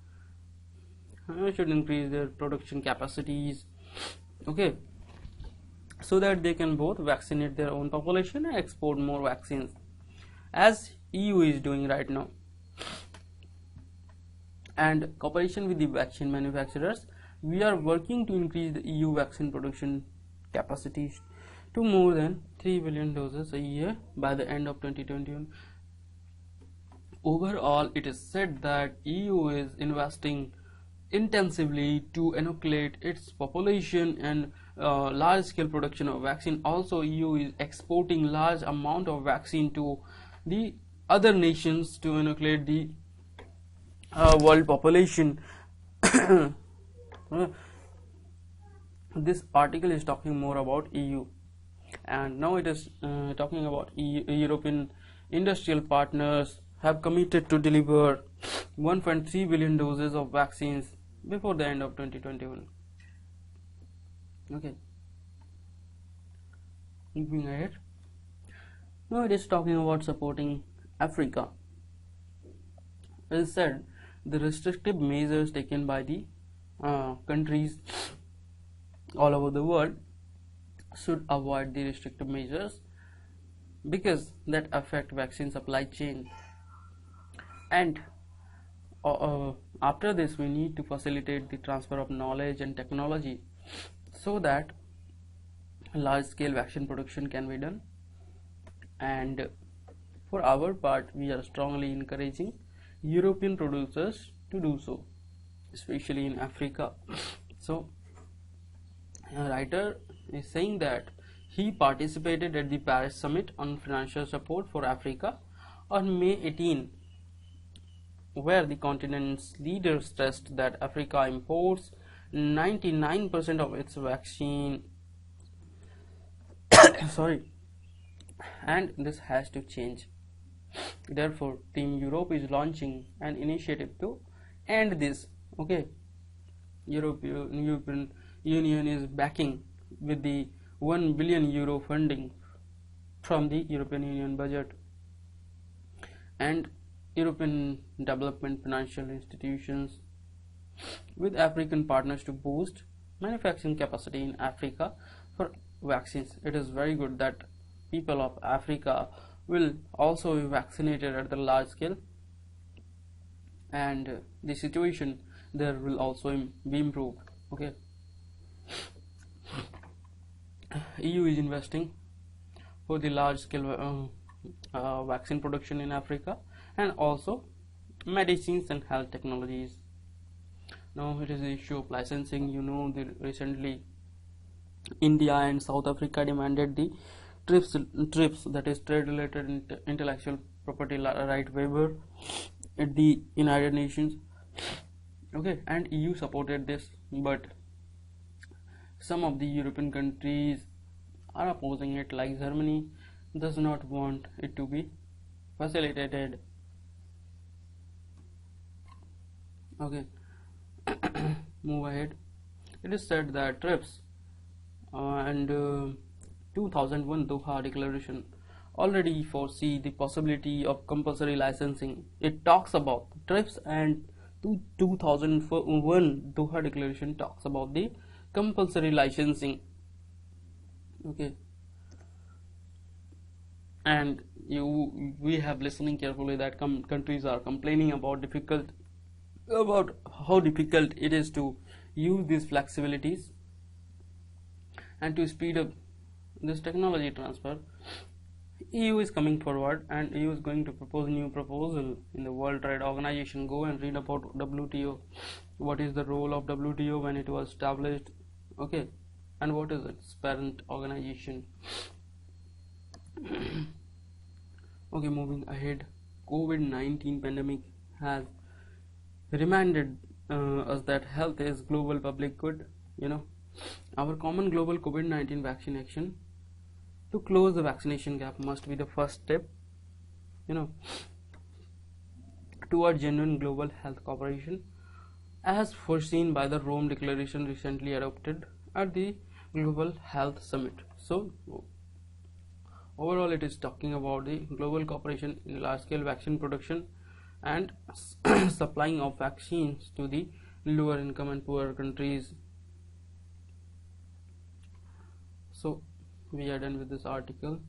should increase their production capacities, okay, so that they can both vaccinate their own population and export more vaccines, as EU is doing right now. And cooperation with the vaccine manufacturers, we are working to increase the EU vaccine production capacities to more than 3 billion doses a year by the end of 2021. Overall, it is said that EU is investing intensively to inoculate its population and large scale production of vaccine. Also, EU is exporting large amount of vaccine to the other nations to inoculate the world population. This article is talking more about EU, and now it is talking about European industrial partners have committed to deliver 1.3 billion doses of vaccines before the end of 2021. Okay, moving ahead. Now it is talking about supporting Africa. As said, the restrictive measures taken by the countries all over the world should avoid the restrictive measures because that affect vaccine supply chain. And after this, we need to facilitate the transfer of knowledge and technology so that large scale vaccine production can be done. And for our part, we are strongly encouraging European producers to do so, especially in Africa. So a writer is saying that he participated at the Paris Summit on financial support for Africa on May 18, where the continent's leaders stressed that Africa imports 99% of its vaccine and this has to change. Therefore, Team Europe is launching an initiative to end this. Okay, European Union is backing with the 1 billion euro funding from the European Union budget, and European development financial institutions with African partners to boost manufacturing capacity in Africa for vaccines. It is very good that people of Africa will also be vaccinated at the large scale, and the situation there will also be improved. Okay, EU is investing for the large scale vaccine production in Africa and also medicines and health technologies. Now it is the issue of licensing. You know, recently India and South Africa demanded the TRIPS, that is trade related intellectual property right waiver, at the United Nations. Okay, and EU supported this, but some of the European countries are opposing it, like Germany does not want it to be facilitated. Okay, move ahead. It is said that TRIPS and 2001 Doha Declaration already foresee the possibility of compulsory licensing. It talks about TRIPS, and 2001 Doha Declaration talks about the compulsory licensing. Okay, and we have listening carefully that countries are complaining about how difficult it is to use these flexibilities, and to speed up this technology transfer, EU is coming forward, and EU is going to propose a new proposal in the World Trade Organization. Go and read about WTO. What is the role of WTO when it was established? Okay, and what is its parent organization? Okay, moving ahead. COVID-19 pandemic has reminded us that health is global public good. Our common global COVID-19 vaccination to close the vaccination gap must be the first step toward genuine global health cooperation, as foreseen by the Rome Declaration recently adopted at the Global Health Summit. So overall, it is talking about the global cooperation in large-scale vaccine production and supplying of vaccines to the lower income and poorer countries. So we are done with this article.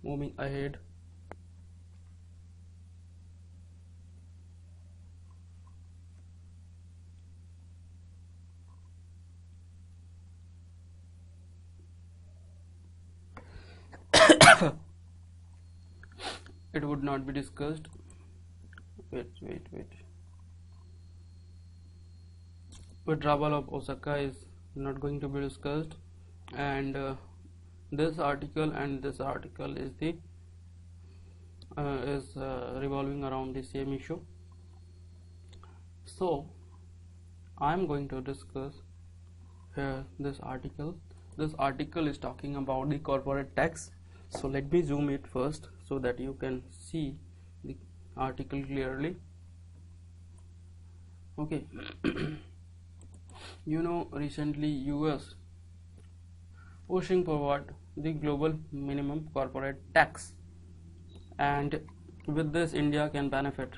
Moving ahead. It would not be discussed. Wait. Withdrawal of Osaka is not going to be discussed, and this article is the revolving around the same issue. So I am going to discuss here this article. This article is talking about the corporate tax. So let me zoom it first so that you can see the article clearly. Okay. Recently US pushing forward the global minimum corporate tax, and with this India can benefit,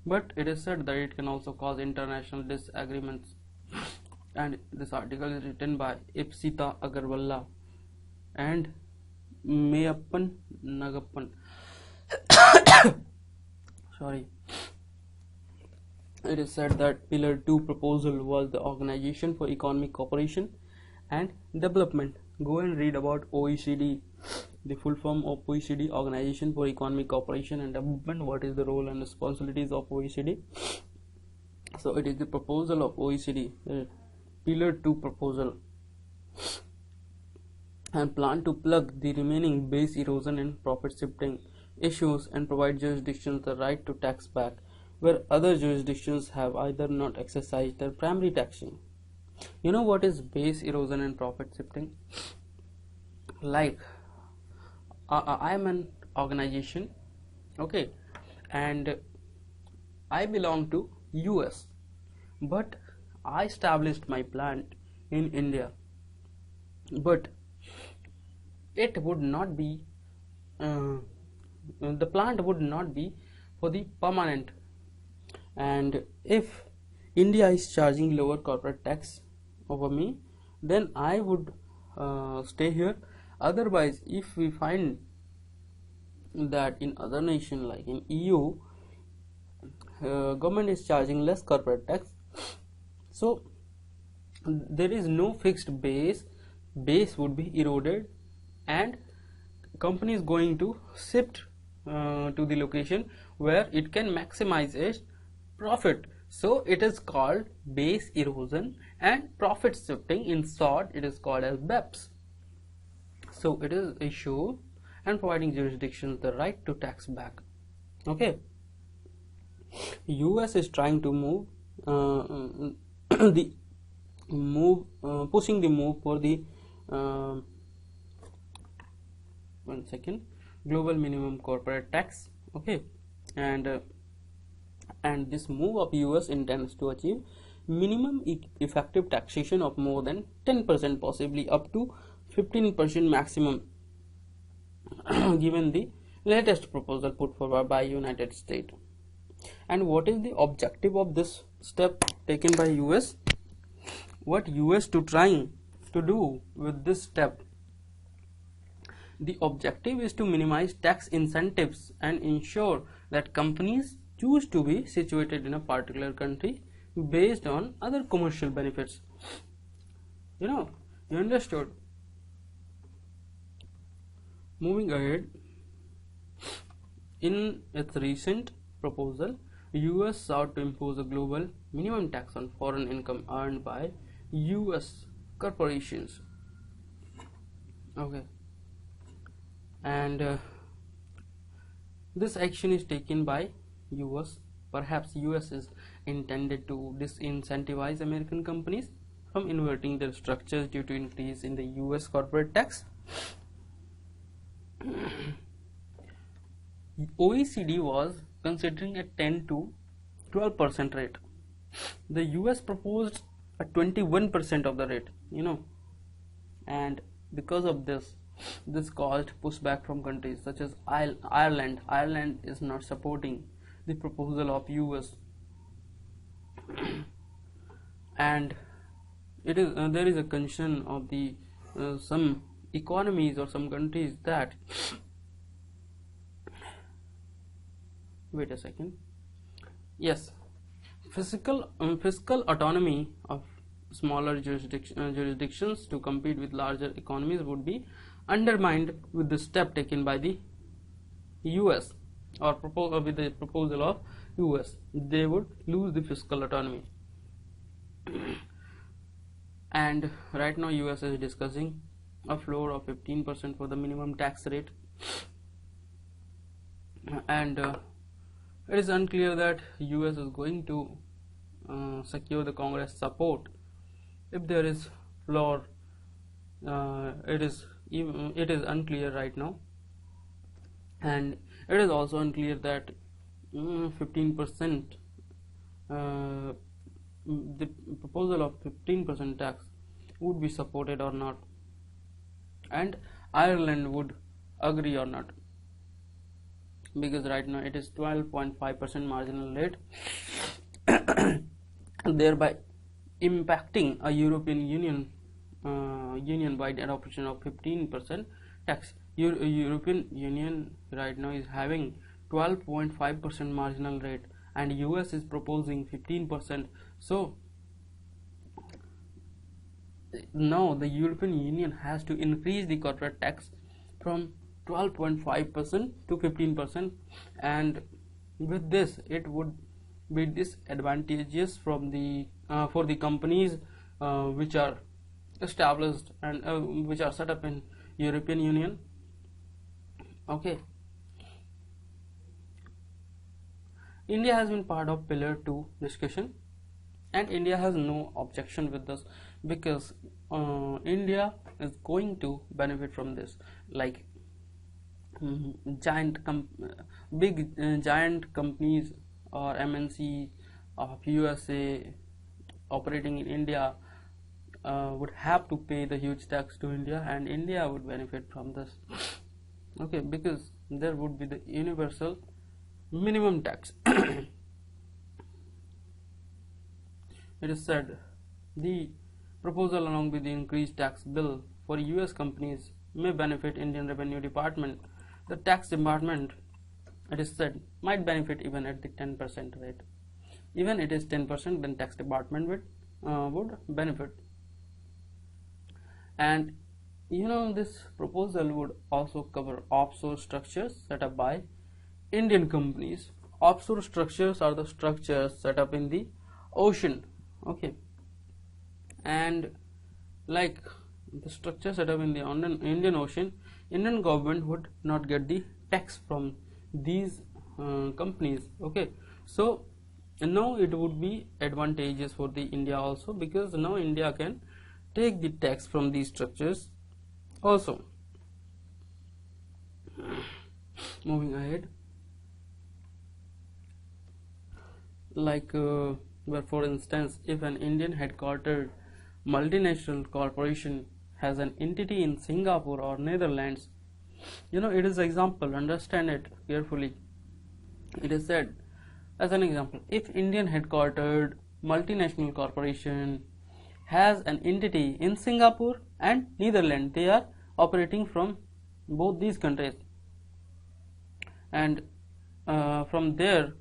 but it is said that it can also cause international disagreements. And this article is written by Ipsita Agarwalla and Mayappan Nagappan. Sorry. It is said that Pillar 2 proposal was the Organization for Economic Cooperation and Development. Go and read about OECD, the full form of OECD, Organization for Economic Cooperation and Development. What is the role and responsibilities of OECD? So it is the proposal of OECD, Pillar 2 proposal, and plan to plug the remaining base erosion and profit shifting issues and provide jurisdictions the right to tax back where other jurisdictions have either not exercised their primary taxing. What is base erosion and profit shifting? Like, I am an organization, okay, and I belong to US, but I established my plant in India, but it would not be the plant would not be for the permanent, and if India is charging lower corporate tax over me, then I would stay here. Otherwise, if we find that in other nation like in EU, government is charging less corporate tax, so there is no fixed base would be eroded, and company is going to shift to the location where it can maximize its profit. So it is called base erosion and profit shifting. In short, it is called as BEPS. So it is issue and providing jurisdictions the right to tax back. Okay. US is trying to move pushing the move for the global minimum corporate tax. Okay, and this move of US intends to achieve minimum effective taxation of more than 10%, possibly up to 15% maximum, given the latest proposal put forward by United States. And what is the objective of this step taken by US? What US to trying to do with this step? The objective is to minimize tax incentives and ensure that companies choose to be situated in a particular country based on other commercial benefits. You understood? Moving ahead, in its recent proposal, US sought to impose a global minimum tax on foreign income earned by US corporations. Okay, and this action is taken by US. Perhaps US is intended to disincentivize American companies from inverting their structures due to increase in the US corporate tax. OECD was considering a 10 to 12% rate. The US proposed a 21% of the rate, and because of this caused pushback from countries such as Ireland. Ireland is not supporting the proposal of US, and there is a concern of the some economies or some countries that wait a second. Yes, fiscal autonomy of smaller jurisdictions to compete with larger economies would be undermined with the step taken by the US, or with the proposal of US. They would lose the fiscal autonomy. And right now US is discussing a floor of 15% for the minimum tax rate, and it is unclear that US is going to secure the Congress support. If there is floor, it is unclear right now, and it is also unclear that 15%, the proposal of 15% tax would be supported or not, and Ireland would agree or not, because right now it is 12.5% marginal rate, thereby impacting a European Union wide adoption of 15% tax. European Union right now is having 12.5% marginal rate, and US is proposing 15%. So now the European Union has to increase the corporate tax from 12.5% to 15%, and with this it would be disadvantageous from the for the companies which are established and which are set up in European Union. Okay, India has been part of Pillar 2 discussion, and India has no objection with this, because India is going to benefit from this, like giant companies or MNC of USA operating in India would have to pay the huge tax to India, and India would benefit from this. Okay, because there would be the universal minimum tax. It is said the proposal along with the increased tax bill for US companies may benefit Indian Revenue Department. The tax department, it is said, might benefit even at the 10% rate. Even it is 10%, then tax department would benefit. And this proposal would also cover offshore structures set up by Indian companies. Offshore structures are the structures set up in the ocean. Okay, and like the structure set up in the Indian Ocean, Indian government would not get the tax from these companies. Okay, so now it would be advantageous for the India also, because now India can take the tax from these structures also. Moving ahead, like where for instance, if an Indian headquartered multinational corporation has an entity in Singapore or Netherlands, it is example, understand it carefully. It is said as an example, if Indian headquartered multinational corporation has an entity in Singapore and Netherlands, they are operating from both these countries, and from there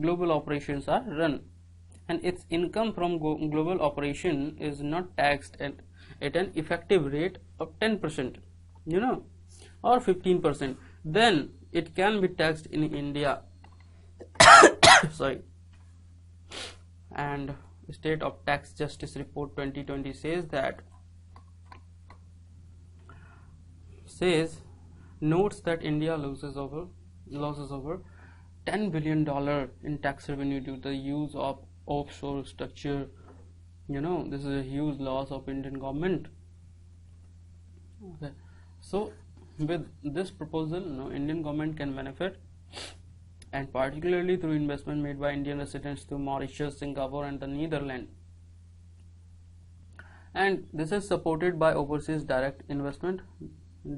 global operations are run, and its income from global operation is not taxed at an effective rate of 10%. or 15%, then it can be taxed in India. Sorry. And State of Tax Justice Report 2020 notes that India loses over $10 billion in tax revenue due to the use of offshore structure. This is a huge loss of Indian government. Okay, so with this proposal, Indian government can benefit, and particularly through investment made by Indian residents to Mauritius, Singapore and the Netherlands. And this is supported by overseas direct investment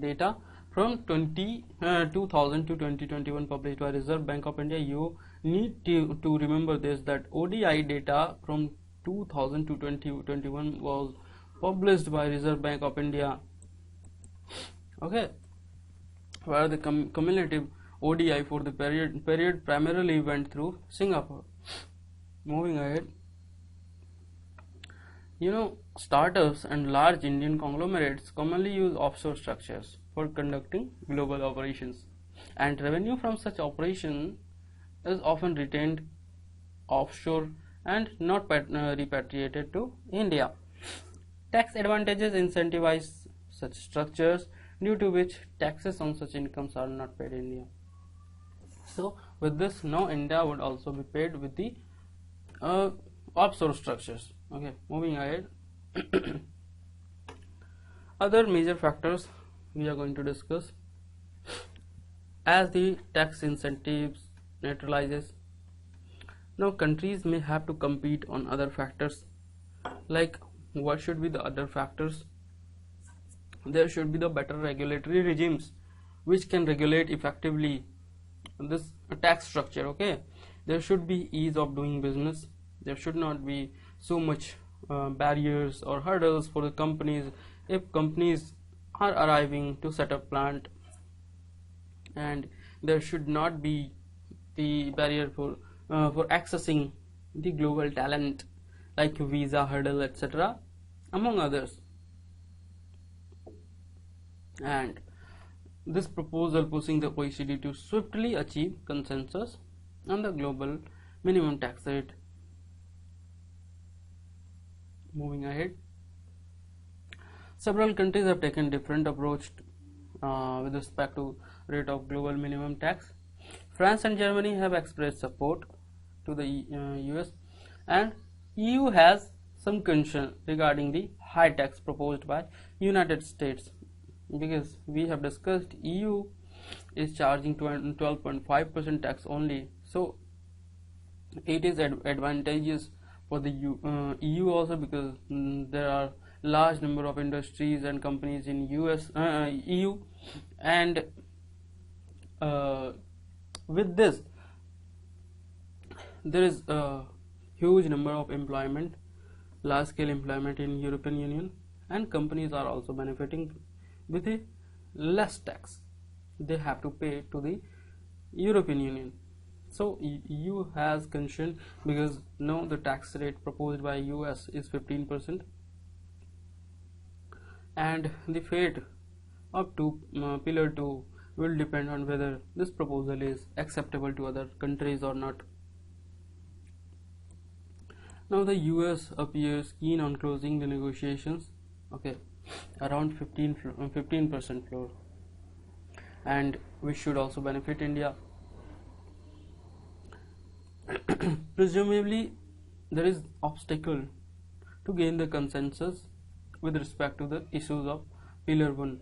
data from 2000 to 2021 published by Reserve Bank of India. You need to remember this, that ODI data from 2000 to 2021 was published by Reserve Bank of India. Okay, where the cumulative ODI for the period primarily went through Singapore. Moving ahead, startups and large Indian conglomerates commonly use offshore structures for conducting global operations, and revenue from such operation is often retained offshore and not repatriated to India. Tax advantages incentivize such structures, due to which taxes on such incomes are not paid in India. So with this, now India would also be paid with the offshore structures. Okay, moving ahead. Other major factors we are going to discuss. As the tax incentives neutralizes, now countries may have to compete on other factors. Like, what should be the other factors? There should be the better regulatory regimes which can regulate effectively this tax structure. Okay, there should be ease of doing business. There should not be so much barriers or hurdles for the companies if companies are arriving to set up plant, and there should not be the barrier for accessing the global talent, like visa hurdle, etc., among others. And this proposal pushing the OECD to swiftly achieve consensus on the global minimum tax rate. Moving ahead, several countries have taken different approach with respect to rate of global minimum tax. France and Germany have expressed support to the US, and EU has some concern regarding the high tax proposed by United States, because we have discussed EU is charging 12.5% tax only, so it is advantageous for the EU also, because there are large number of industries and companies in EU, and with this there is a huge number of employment, large scale employment in European Union, and companies are also benefiting with a less tax they have to pay to the European Union. So EU has concern, because now the tax rate proposed by US is 15%, and the fate of Pillar 2 will depend on whether this proposal is acceptable to other countries or not. Now the US appears keen on closing the negotiations, okay, around 15% floor, and which should also benefit India. Presumably there is obstacle to gain the consensus with respect to the issues of Pillar 1.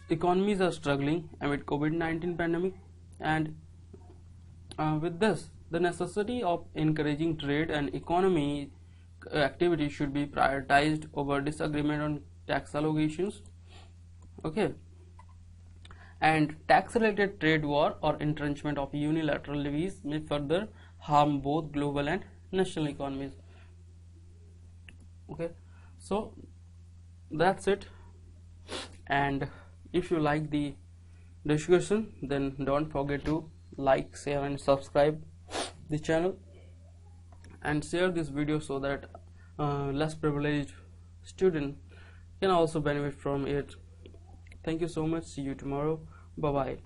Economies are struggling amid COVID-19 pandemic, and with this, the necessity of encouraging trade and economy activity should be prioritized over disagreement on tax allocations. Okay, and tax related trade war or entrenchment of unilateral levies may further harm both global and national economies. Okay, so that's it, and if you like the discussion, then don't forget to like, share and subscribe the channel, and share this video so that less privileged student can also benefit from it. Thank you so much. See you tomorrow. Bye bye.